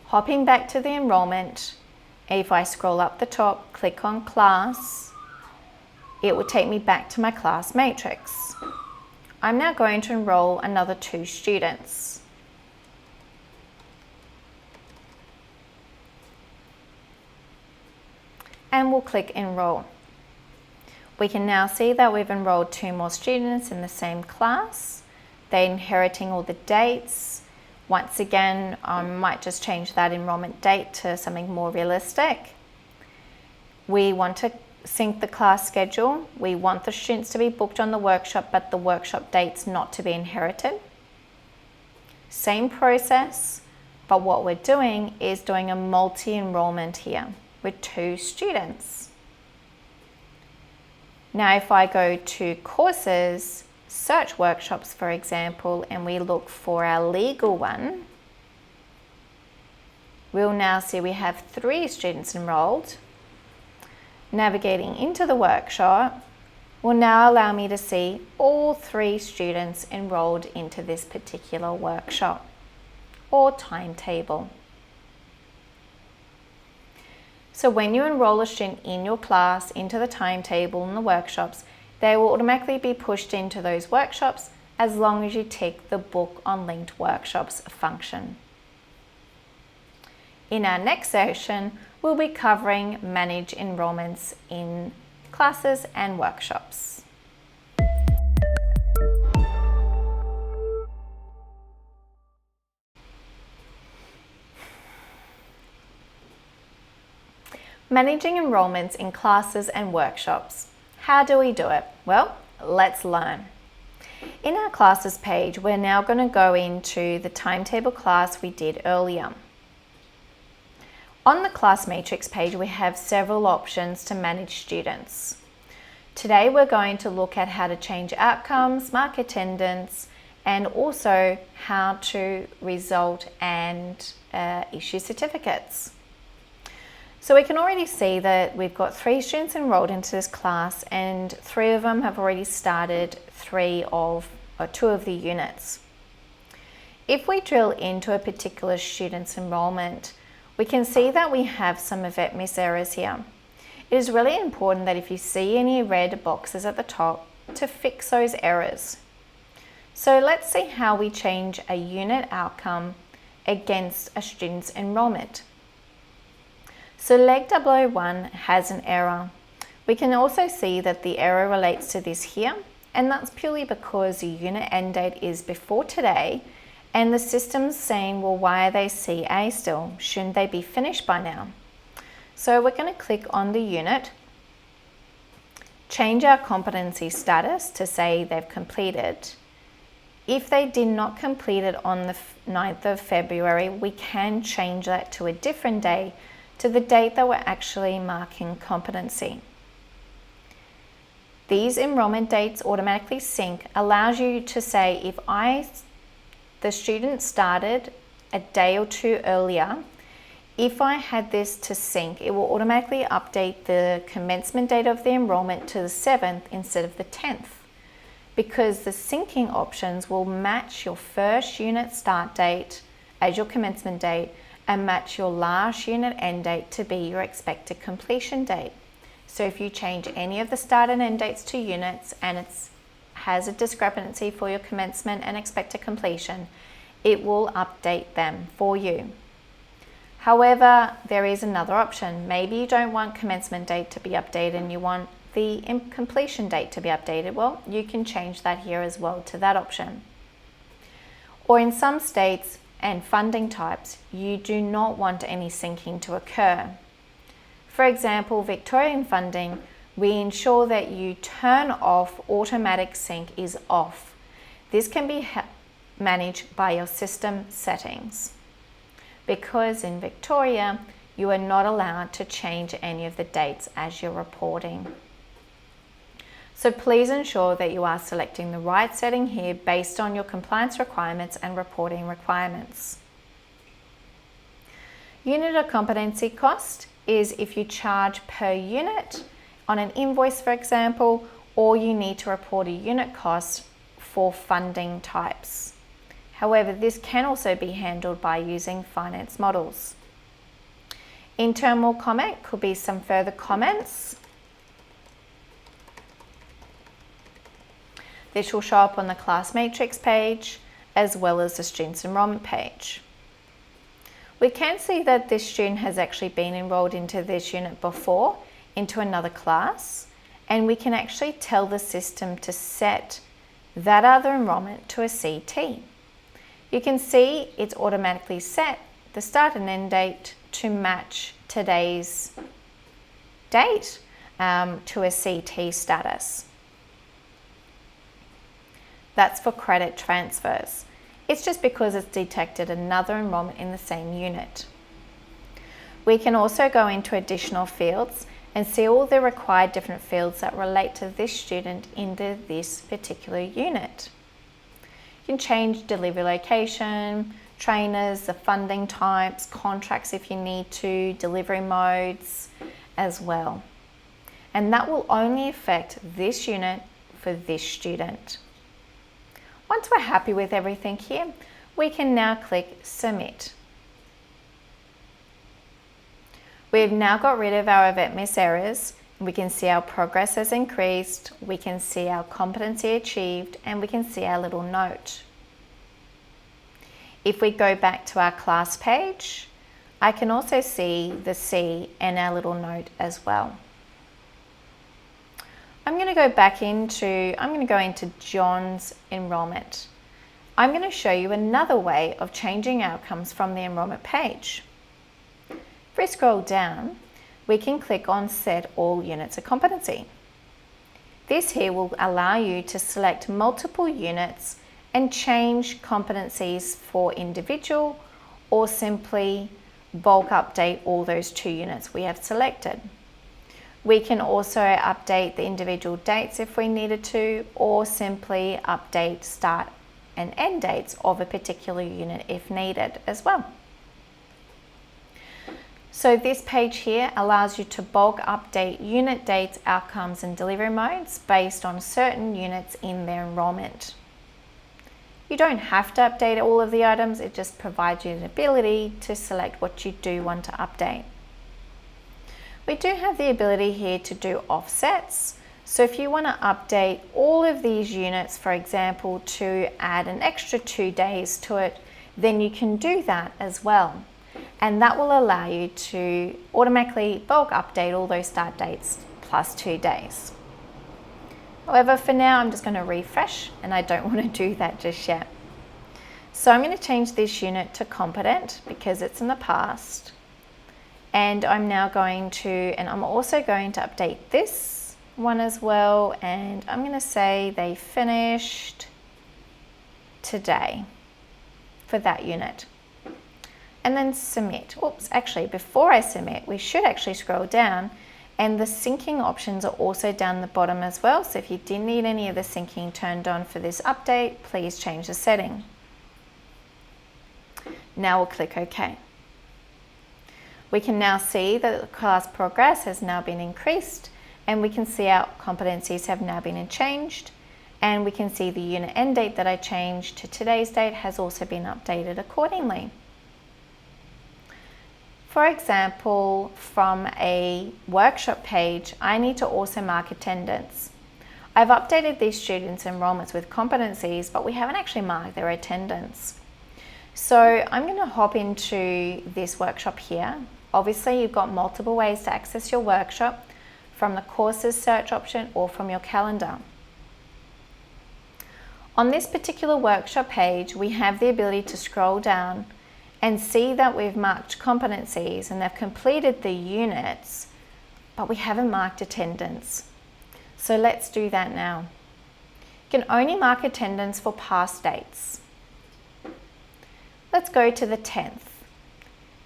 Hopping back to the enrollment, if I scroll up the top, click on class, it will take me back to my class matrix. I'm now going to enroll another 2 students. And we'll click enroll. We can now see that we've enrolled 2 more students in the same class. They're inheriting all the dates. Once again, I might just change that enrollment date to something more realistic. We want to sync the class schedule. We want the students to be booked on the workshop, but the workshop dates not to be inherited. Same process, But what we're doing is doing a multi-enrollment here with 2 students. Now if I go to courses, search workshops for example, and we look for our legal one, we'll now see we have 3 students enrolled. Navigating into the workshop will now allow me to see all 3 students enrolled into this particular workshop or timetable. So when you enroll a student in your class into the timetable and the workshops, they will automatically be pushed into those workshops as long as you tick the Book on Linked Workshops function. In our next session, we'll be covering Manage Enrolments in classes and workshops. Managing enrolments in classes and workshops. How do we do it? Well, let's learn. In our classes page, we're now going to go into the timetable class we did earlier. On the class matrix page, we have several options to manage students. Today, we're going to look at how to change outcomes, mark attendance, and also how to result and issue certificates. So we can already see that we've got 3 students enrolled into this class and 3 of them have already started 2 of the units. If we drill into a particular student's enrolment, we can see that we have some event miss errors here. It is really important that if you see any red boxes at the top, to fix those errors. So let's see how we change a unit outcome against a student's enrolment. So leg 001 has an error. We can also see that the error relates to this here, and that's purely because the unit end date is before today, and the system's saying, well, why are they CA still? Shouldn't they be finished by now? So we're going to click on the unit, change our competency status to say they've completed. If they did not complete it on the 9th of February, we can change that to a different day, to the date that we're actually marking competency. These enrollment dates automatically sync allows you to say if the student started a day or 2 earlier, if I had this to sync, it will automatically update the commencement date of the enrollment to the 7th instead of the 10th, because the syncing options will match your first unit start date as your commencement date and match your last unit end date to be your expected completion date. So if you change any of the start and end dates to units and it has a discrepancy for your commencement and expected completion, it will update them for you. However, there is another option. Maybe you don't want commencement date to be updated and you want the completion date to be updated. Well, you can change that here as well to that option. Or in some states and funding types, you do not want any syncing to occur. For example, Victorian funding, we ensure that you turn off automatic sync is off. This can be managed by your system settings, because in Victoria, you are not allowed to change any of the dates as you're reporting. So please ensure that you are selecting the right setting here based on your compliance requirements and reporting requirements. Unit of competency cost is if you charge per unit on an invoice, for example, or you need to report a unit cost for funding types. However, this can also be handled by using finance models. Internal comment could be some further comments. This will show up on the class matrix page as well as the student's enrolment page. We can see that this student has actually been enrolled into this unit before, into another class, and we can actually tell the system to set that other enrolment to a CT. You can see it's automatically set the start and end date to match today's date to a CT status. That's for credit transfers. It's just because it's detected another enrolment in the same unit. We can also go into additional fields and see all the required different fields that relate to this student into this particular unit. You can change delivery location, trainers, the funding types, contracts if you need to, delivery modes as well. And that will only affect this unit for this student. Once we're happy with everything here, we can now click Submit. We've now got rid of our event miss errors. We can see our progress has increased, we can see our competency achieved, and we can see our little note. If we go back to our class page, I can also see the C and our little note as well. I'm going to go into John's enrolment. I'm going to show you another way of changing outcomes from the enrolment page. If we scroll down, we can click on Set All Units of Competency. This here will allow you to select multiple units and change competencies for individual, or simply bulk update all those 2 units we have selected. We can also update the individual dates if we needed to, or simply update start and end dates of a particular unit if needed as well. So this page here allows you to bulk update unit dates, outcomes and delivery modes based on certain units in their enrolment. You don't have to update all of the items, it just provides you the ability to select what you do want to update. We do have the ability here to do offsets. So if you want to update all of these units, for example, to add an extra 2 days to it, then you can do that as well. And that will allow you to automatically bulk update all those start dates plus 2 days. However, for now, I'm just going to refresh and I don't want to do that just yet. So I'm going to change this unit to competent because it's in the past. And I'm also going to update this one as well. And I'm going to say they finished today for that unit. And then submit. Oops, actually, before I submit, we should actually scroll down, and the syncing options are also down the bottom as well. So if you didn't need any of the syncing turned on for this update, please change the setting. Now we'll click OK. We can now see that the class progress has now been increased, and we can see our competencies have now been changed, and we can see the unit end date that I changed to today's date has also been updated accordingly. For example, from a workshop page, I need to also mark attendance. I've updated these students' enrolments with competencies, but we haven't actually marked their attendance. So I'm going to hop into this workshop here. Obviously, you've got multiple ways to access your workshop, from the courses search option or from your calendar. On this particular workshop page, we have the ability to scroll down and see that we've marked competencies and they've completed the units, but we haven't marked attendance. So let's do that now. You can only mark attendance for past dates. Let's go to the 10th.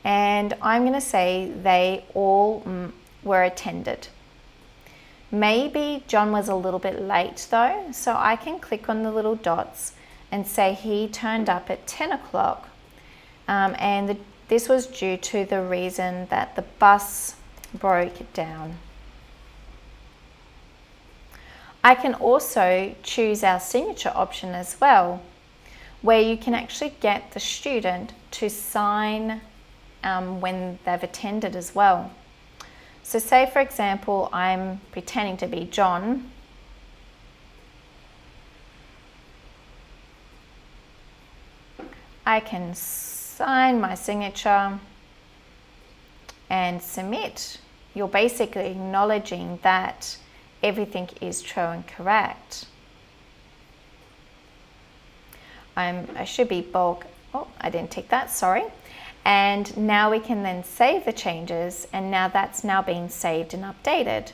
And I'm going to say they all were attended. Maybe John was a little bit late though, so I can click on the little dots and say he turned up at 10 o'clock. This was due to the reason that the bus broke down. I can also choose our signature option as well, where you can actually get the student to sign when they've attended as well. So say, for example, I'm pretending to be John. I can sign my signature and submit. You're basically acknowledging that everything is true and correct. I should be bulk, oh, I didn't tick that, sorry. And now we can then save the changes, and now that's now been saved and updated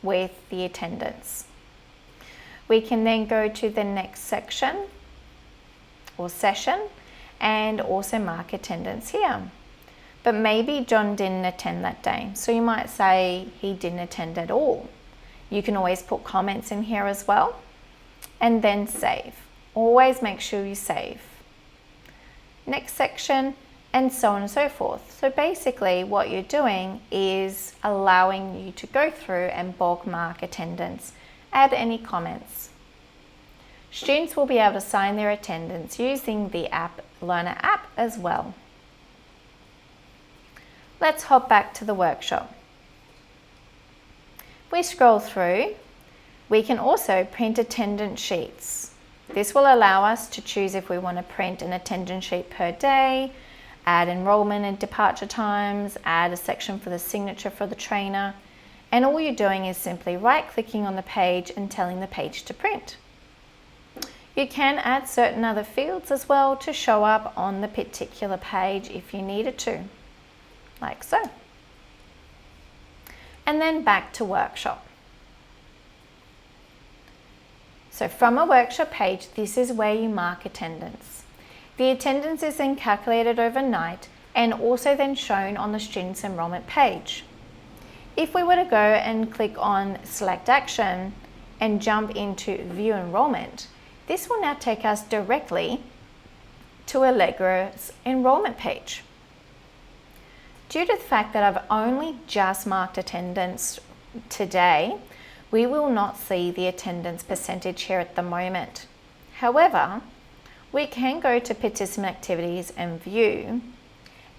with the attendance. We can then go to the next section or session, and also mark attendance here. But maybe John didn't attend that day, so you might say he didn't attend at all. You can always put comments in here as well, and then save. Always make sure you save. Next section, and so on and so forth. So basically what you're doing is allowing you to go through and bulk mark attendance, add any comments. Students will be able to sign their attendance using the Learner app as well. Let's hop back to the workshop. If we scroll through, we can also print attendance sheets. This will allow us to choose if we want to print an attendance sheet per day, add enrolment and departure times, add a section for the signature for the trainer, and all you're doing is simply right-clicking on the page and telling the page to print. You can add certain other fields as well to show up on the particular page if you needed to, like so. And then back to workshop. So from a workshop page, this is where you mark attendance. The attendance is then calculated overnight and also then shown on the student's enrolment page. If we were to go and click on select action and jump into view enrollment, this will now take us directly to Allegro's enrolment page. Due to the fact that I've only just marked attendance today, we will not see the attendance percentage here at the moment. However, we can go to participant activities and view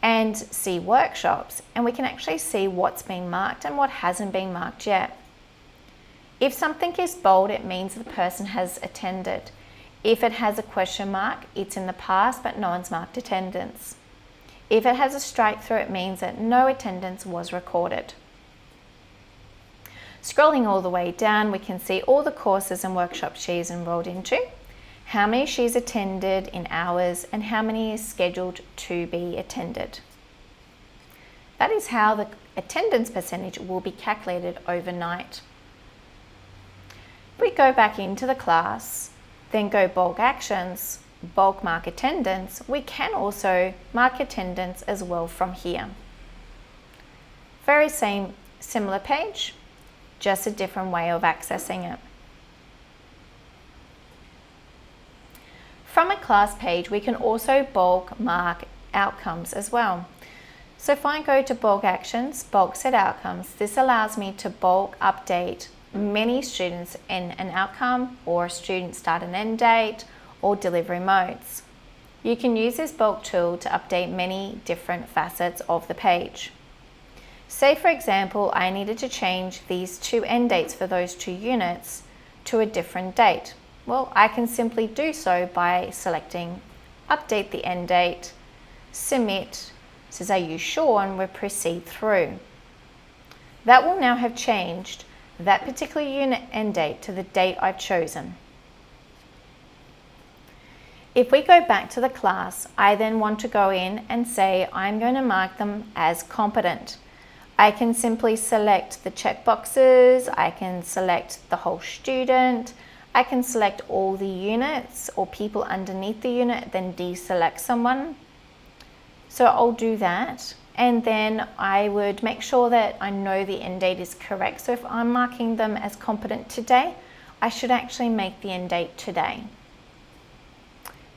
and see workshops, and we can actually see what's been marked and what hasn't been marked yet. If something is bold, it means the person has attended. If it has a question mark, it's in the past but no one's marked attendance. If it has a strike through, it means that no attendance was recorded. Scrolling all the way down, we can see all the courses and workshops she's enrolled into, how many she's attended in hours, and how many is scheduled to be attended. That is how the attendance percentage will be calculated overnight. If we go back into the class, then go bulk actions, bulk mark attendance, we can also mark attendance as well from here. Very similar page, just a different way of accessing it. From a class page, we can also bulk mark outcomes as well. So if I go to bulk actions, bulk set outcomes, this allows me to bulk update many students in an outcome or a student start and end date or delivery modes. You can use this bulk tool to update many different facets of the page. Say for example, I needed to change these two end dates for those two units to a different date. Well, I can simply do so by selecting update the end date, submit, says are you sure, and we'll proceed through. That will now have changed that particular unit end date to the date I've chosen. If we go back to the class, I then want to go in and say I'm going to mark them as competent. I can simply select the checkboxes, I can select the whole student, I can select all the units or people underneath the unit, then deselect someone. So I'll do that, and then I would make sure that I know the end date is correct. So if I'm marking them as competent today, I should actually make the end date today.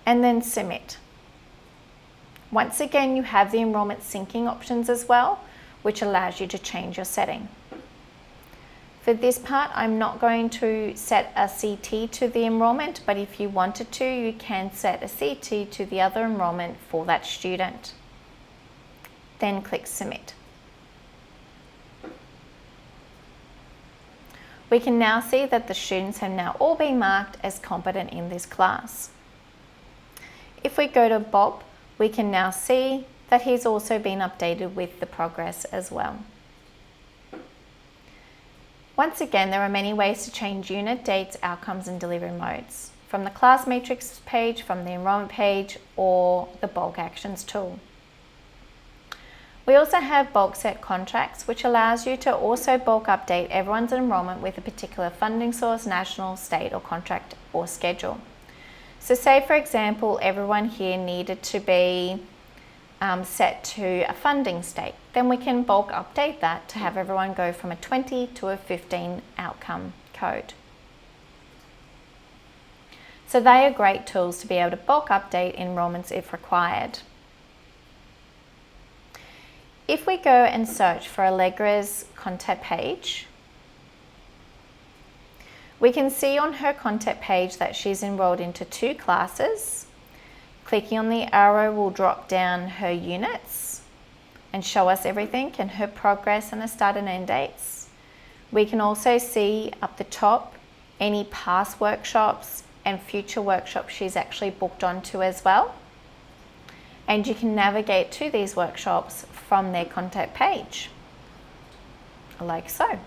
And then submit. Once again, you have the enrollment syncing options as well, which allows you to change your setting. For this part, I'm not going to set a CT to the enrollment, but if you wanted to, you can set a CT to the other enrollment for that student. Then click submit. We can now see that the students have now all been marked as competent in this class. If we go to Bob, we can now see that he's also been updated with the progress as well. Once again, there are many ways to change unit dates, outcomes, and delivery modes, from the class matrix page, from the enrollment page, or the bulk actions tool. We also have bulk set contracts, which allows you to also bulk update everyone's enrollment with a particular funding source, national, state, or contract or schedule. So say for example, everyone here needed to be set to a funding state. Then we can bulk update that to have everyone go from a 20 to a 15 outcome code. So they are great tools to be able to bulk update enrolments if required. If we go and search for Allegra's contact page, we can see on her contact page that she's enrolled into 2 classes. Clicking on the arrow will drop down her units and show us everything and her progress and the start and end dates. We can also see up the top any past workshops and future workshops she's actually booked onto as well. And you can navigate to these workshops from their contact page, like so.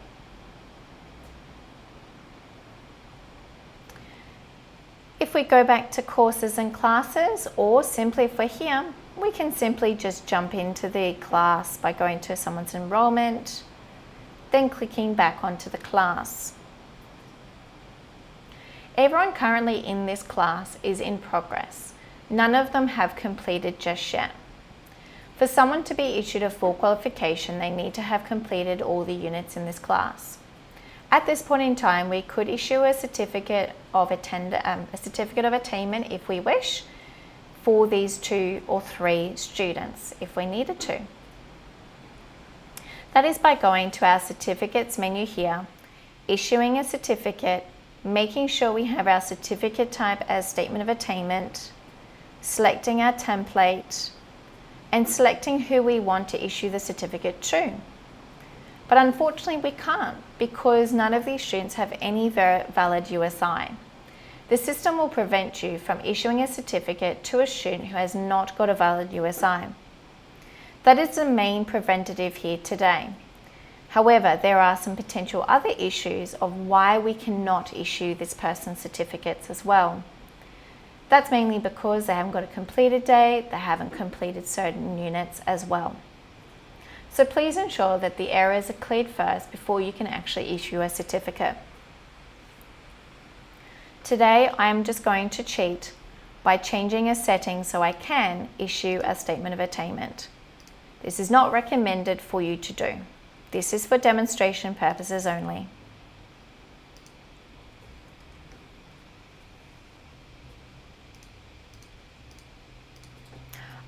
If we go back to courses and classes, or simply if we're here, we can simply just jump into the class by going to someone's enrollment, then clicking back onto the class. Everyone currently in this class is in progress. None of them have completed just yet. For someone to be issued a full qualification, they need to have completed all the units in this class. At this point in time, we could issue a certificate of attainment if we wish for these 2 or 3 students if we needed to. That is by going to our certificates menu here, issuing a certificate, making sure we have our certificate type as statement of attainment, selecting our template, and selecting who we want to issue the certificate to. But unfortunately we can't, because none of these students have any valid USI. The system will prevent you from issuing a certificate to a student who has not got a valid USI. That is the main preventative here today. However, there are some potential other issues of why we cannot issue this person's certificates as well. That's mainly because they haven't got a completed date, they haven't completed certain units as well. So please ensure that the errors are cleared first before you can actually issue a certificate. Today, I am just going to cheat by changing a setting so I can issue a statement of attainment. This is not recommended for you to do. This is for demonstration purposes only.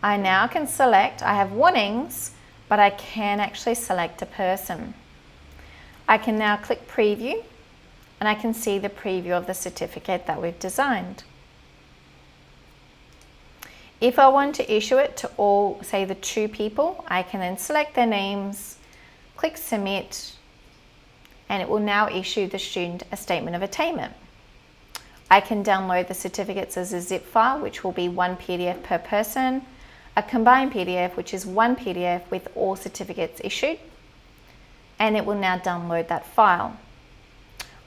I now can select, I have warnings, but I can actually select a person. I can now click preview and I can see the preview of the certificate that we've designed. If I want to issue it to all, say the 2 people, I can then select their names, click submit, and it will now issue the student a statement of attainment. I can download the certificates as a zip file, which will be 1 PDF per person, a combined PDF, which is 1 PDF with all certificates issued, and it will now download that file.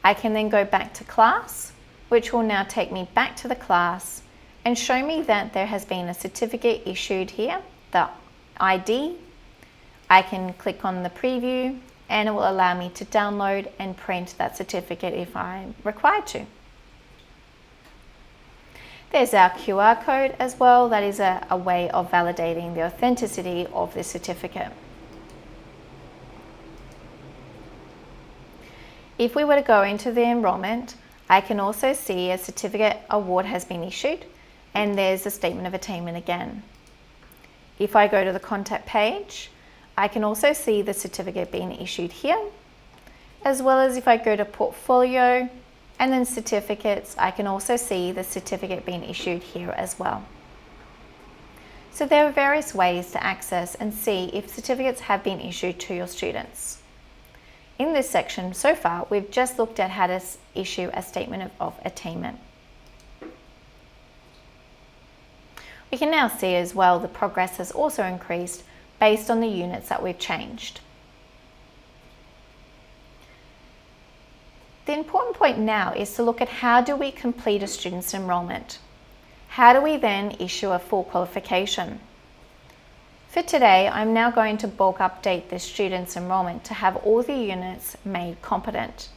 I can then go back to class, which will now take me back to the class and show me that there has been a certificate issued here, the ID. I can click on the preview and it will allow me to download and print that certificate if I'm required to. There's our QR code as well. That is a way of validating the authenticity of the certificate. If we were to go into the enrollment, I can also see a certificate award has been issued, and there's a statement of attainment again. If I go to the contact page, I can also see the certificate being issued here, as well as if I go to portfolio and then certificates, I can also see the certificate being issued here as well. So there are various ways to access and see if certificates have been issued to your students. In this section so far, we've just looked at how to issue a statement of attainment. We can now see as well the progress has also increased based on the units that we've changed. The important point now is to look at how do we complete a student's enrolment? How do we then issue a full qualification? For today, I'm now going to bulk update the student's enrolment to have all the units made competent.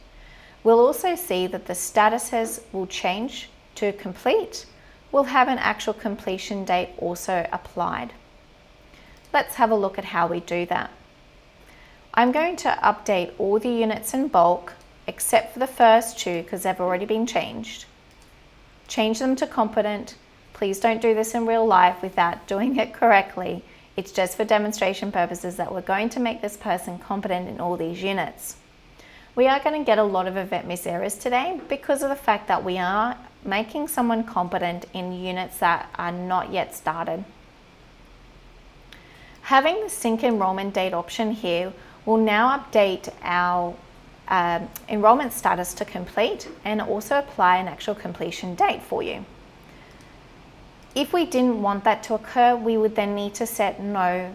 We'll also see that the statuses will change to complete, will have an actual completion date also applied. Let's have a look at how we do that. I'm going to update all the units in bulk except for the first two because they've already been changed. Change them to competent. Please don't do this in real life without doing it correctly. It's just for demonstration purposes that we're going to make this person competent in all these units. We are going to get a lot of event miss errors today because of the fact that we are making someone competent in units that are not yet started. Having the sync enrollment date option here will now update our enrollment status to complete and also apply an actual completion date for you. If we didn't want that to occur, we would then need to set no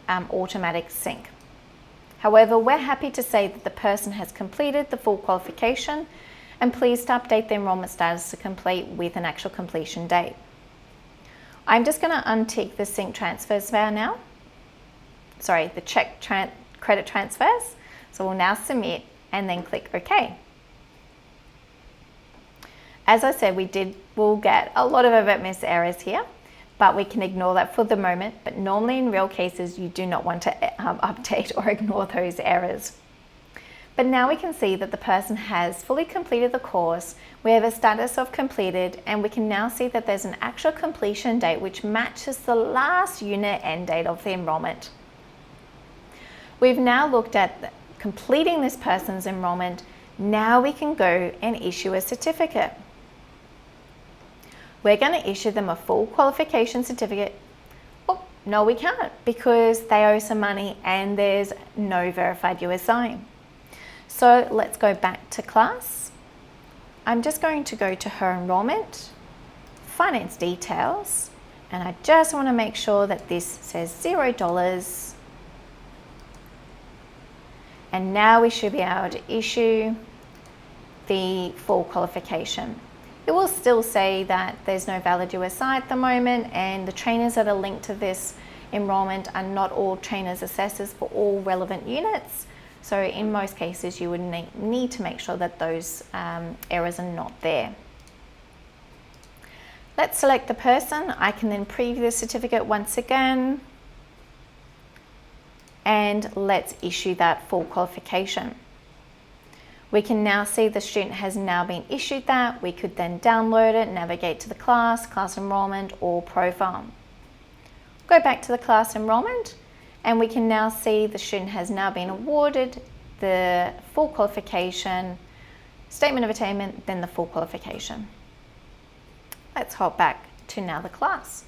automatic sync. However, we're happy to say that the person has completed the full qualification and pleased to update the enrollment status to complete with an actual completion date. I'm just going to untick the sync transfers for now. Sorry, the check credit transfers. So we'll now submit and then click OK. As I said, we'll get a lot of event miss errors here, but we can ignore that for the moment. But normally in real cases, you do not want to update or ignore those errors. But now we can see that the person has fully completed the course. We have a status of completed, and we can now see that there's an actual completion date which matches the last unit end date of the enrollment. We've now looked at completing this person's enrollment. Now we can go and issue a certificate. We're going to issue them a full qualification certificate. Oh, no, we can't because they owe some money and there's no verified USI. So let's go back to class. I'm just going to go to her enrollment, finance details, and I just want to make sure that this says $0. And now we should be able to issue the full qualification. It will still say that there's no valid USI at the moment, and the trainers that are linked to this enrollment are not all trainers assessors for all relevant units. So in most cases, you would need to make sure that those errors are not there. Let's select the person. I can then preview the certificate once again. And let's issue that full qualification. We can now see the student has now been issued that. We could then download it, navigate to the class enrollment, or profile. Go back to the class enrollment, and we can now see the student has now been awarded the full qualification, statement of attainment, then the full qualification. Let's hop back to now the class.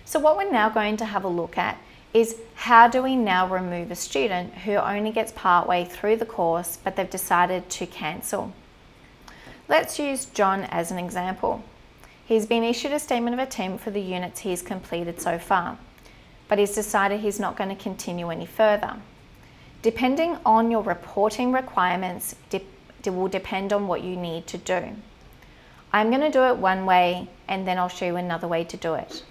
So what we're now going to have a look at is how do we now remove a student who only gets partway through the course but they've decided to cancel. Let's use John as an example. He's been issued a statement of attainment for the units he's completed so far, but he's decided he's not going to continue any further. Depending on your reporting requirements, it will depend on what you need to do. I'm going to do it one way and then I'll show you another way to do it.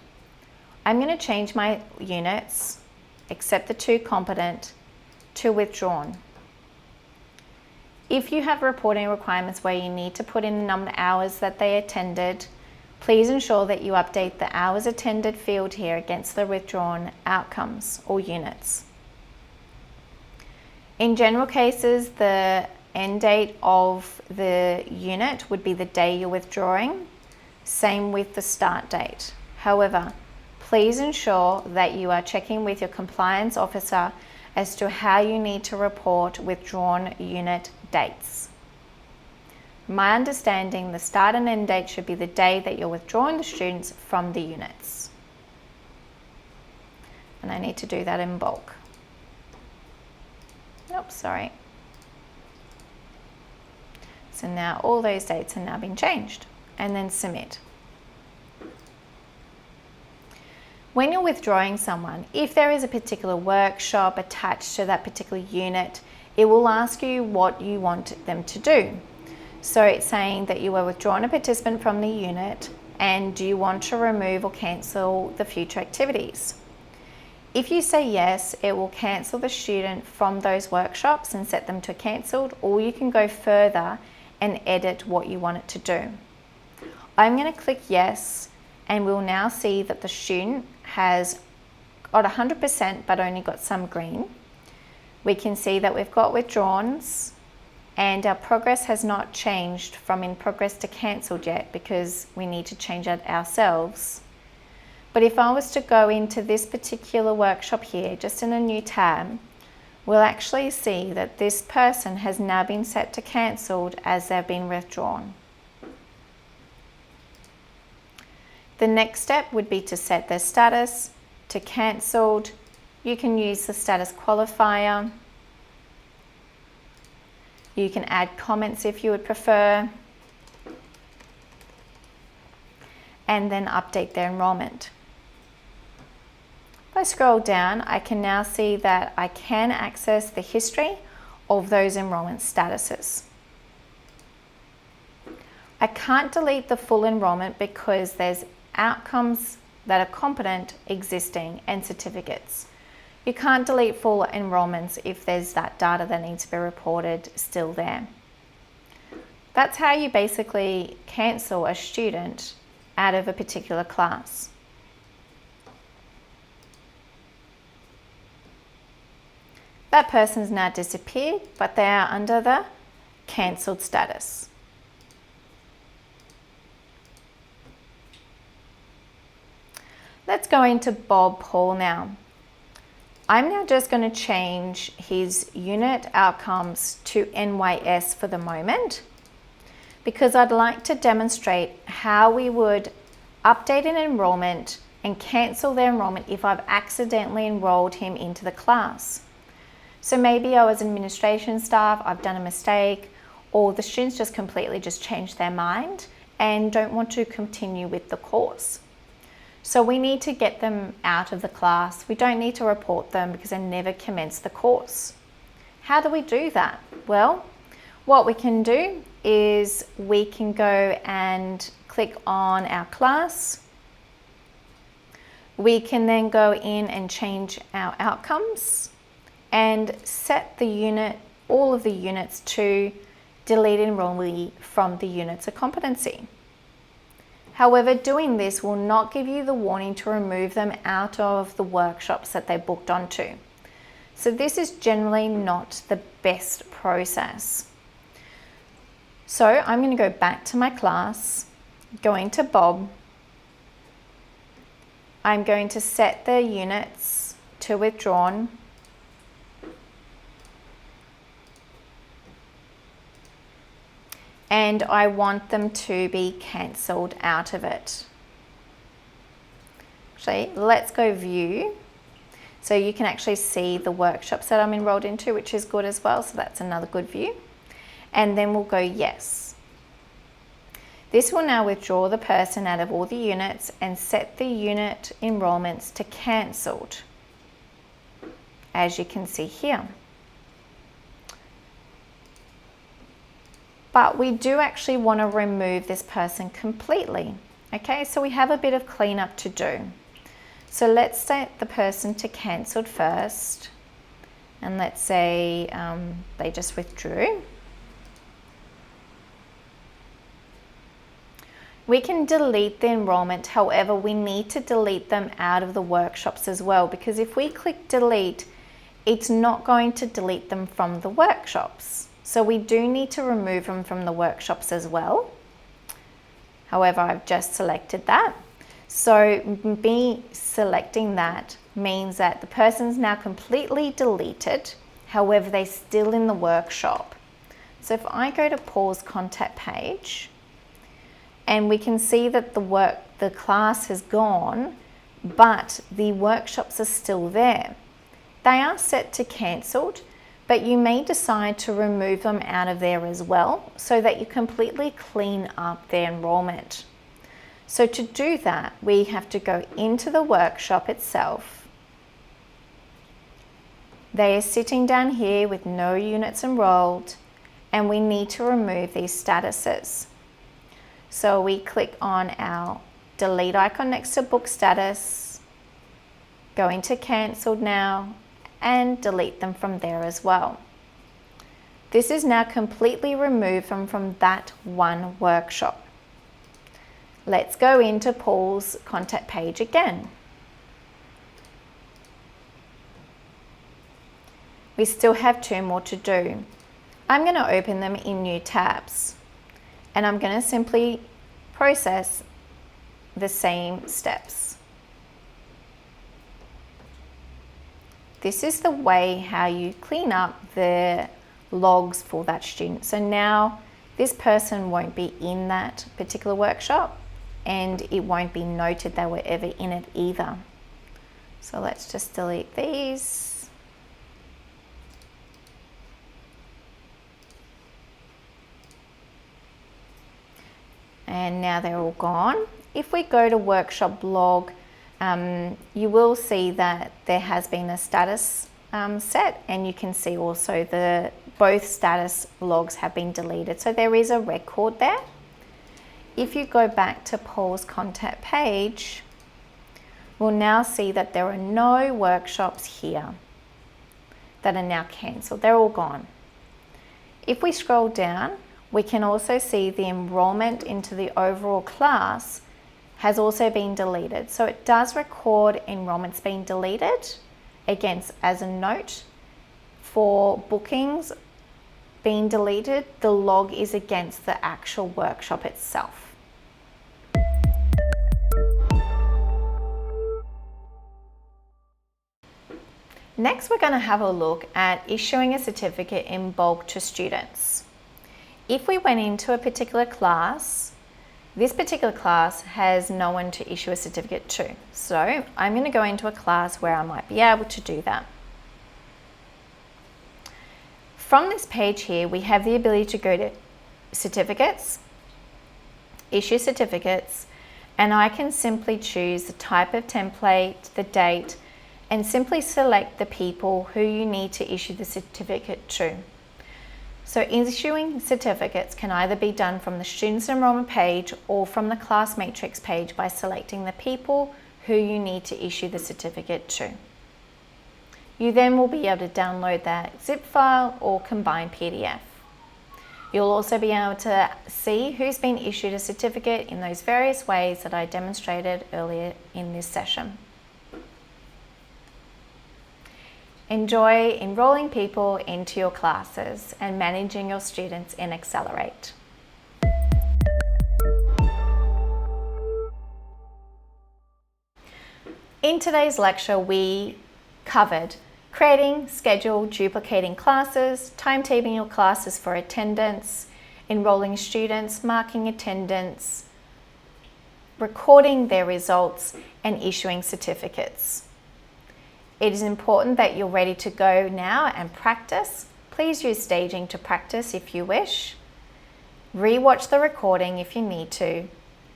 I'm going to change my units, except the 2 competent, to withdrawn. If you have reporting requirements where you need to put in the number of hours that they attended, please ensure that you update the hours attended field here against the withdrawn outcomes or units. In general cases, the end date of the unit would be the day you're withdrawing, same with the start date. However, please ensure that you are checking with your compliance officer as to how you need to report withdrawn unit dates. My understanding, the start and end date should be the day that you're withdrawing the students from the units. And I need to do that in bulk. Oops, sorry. So now all those dates have now been changed, and then submit. When you're withdrawing someone, if there is a particular workshop attached to that particular unit, it will ask you what you want them to do. So it's saying that you are withdrawing a participant from the unit and do you want to remove or cancel the future activities? If you say yes, it will cancel the student from those workshops and set them to cancelled, or you can go further and edit what you want it to do. I'm going to click yes, and we'll now see that the student has got 100% but only got some green. We can see that we've got withdrawns, and our progress has not changed from in progress to cancelled yet because we need to change that ourselves. But if I was to go into this particular workshop here, just in a new tab, we'll actually see that this person has now been set to cancelled as they've been withdrawn. The next step would be to set their status to cancelled. You can use the status qualifier. You can add comments if you would prefer, and then update their enrolment. If I scroll down, I can now see that I can access the history of those enrolment statuses. I can't delete the full enrolment because there's outcomes that are competent, existing, and certificates. You can't delete full enrolments if there's that data that needs to be reported still there. That's how you basically cancel a student out of a particular class. That person's now disappeared, but they are under the cancelled status. Let's go into Bob Paul now. I'm now just going to change his unit outcomes to NYS for the moment, because I'd like to demonstrate how we would update an enrolment and cancel their enrolment if I've accidentally enrolled him into the class. So maybe I was administration staff, I've done a mistake, or the students just completely changed their mind and don't want to continue with the course. So we need to get them out of the class. We don't need to report them because they never commenced the course. How do we do that? Well, what we can do is we can go and click on our class. We can then go in and change our outcomes and set the unit, all of the units, to delete enrollee from the units of competency. However, doing this will not give you the warning to remove them out of the workshops that they booked onto. So this is generally not the best process. So I'm going to go back to my class, going to Bob. I'm going to set the units to withdrawn. And I want them to be cancelled out of it. Actually, let's go view. So you can actually see the workshops that I'm enrolled into, which is good as well. So that's another good view. And then we'll go yes. This will now withdraw the person out of all the units and set the unit enrolments to cancelled, as you can see here. But we do actually want to remove this person completely. Okay, so we have a bit of cleanup to do. So let's set the person to cancelled first. And let's say they just withdrew. We can delete the enrolment, however, we need to delete them out of the workshops as well, because if we click delete, it's not going to delete them from the workshops. So we do need to remove them from the workshops as well. However, I've just selected that. So me selecting that means that the person's now completely deleted. However, they're still in the workshop. So if I go to Paul's contact page, and we can see that the class has gone, but the workshops are still there. They are set to cancelled, but you may decide to remove them out of there as well so that you completely clean up their enrolment. So to do that, we have to go into the workshop itself. They are sitting down here with no units enrolled, and we need to remove these statuses. So we click on our delete icon next to book status, go into cancelled now, and delete them from there as well. This is now completely removed from that one workshop. let's go into Paul's contact page again. We still have 2 more to do. I'm going to open them in new tabs, and I'm going to simply process the same steps. This is the way how you clean up the logs for that student. So now this person won't be in that particular workshop, and it won't be noted they were ever in it either. So let's just delete these. And now they're all gone. If we go to workshop log, you will see that there has been a status set, and you can see also both status logs have been deleted. So there is a record there. If you go back to Paul's contact page, we'll now see that there are no workshops here that are now cancelled. They're all gone. If we scroll down, we can also see the enrollment into the overall class has also been deleted. So it does record enrollments being deleted. Again, as a note, for bookings being deleted, the log is against the actual workshop itself. Next, we're going to have a look at issuing a certificate in bulk to students. If we went into a particular class, this particular class has no one to issue a certificate to. So I'm going to go into a class where I might be able to do that. From this page here, we have the ability to go to certificates, issue certificates, and I can simply choose the type of template, the date, and simply select the people who you need to issue the certificate to. So issuing certificates can either be done from the Students Enrolment page or from the Class Matrix page by selecting the people who you need to issue the certificate to. You then will be able to download that zip file or combined PDF. You'll also be able to see who's been issued a certificate in those various ways that I demonstrated earlier in this session. Enjoy enrolling people into your classes and managing your students in aXcelerate. In today's lecture, we covered creating, schedule, duplicating classes, timetabling your classes for attendance, enrolling students, marking attendance, recording their results, and issuing certificates. It is important that you're ready to go now and practice. Please use staging to practice if you wish. Re-watch the recording if you need to.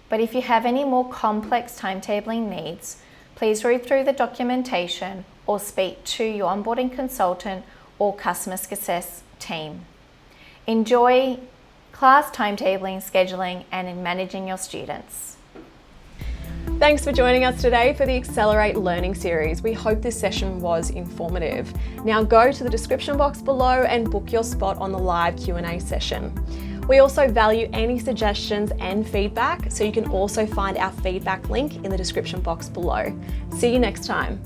But if you have any more complex timetabling needs, please read through the documentation or speak to your onboarding consultant or customer success team. Enjoy class timetabling, scheduling, and in managing your students. Thanks for joining us today for the aXcelerate Learning Series. We hope this session was informative. Now go to the description box below and book your spot on the live Q&A session. We also value any suggestions and feedback, so you can also find our feedback link in the description box below. See you next time.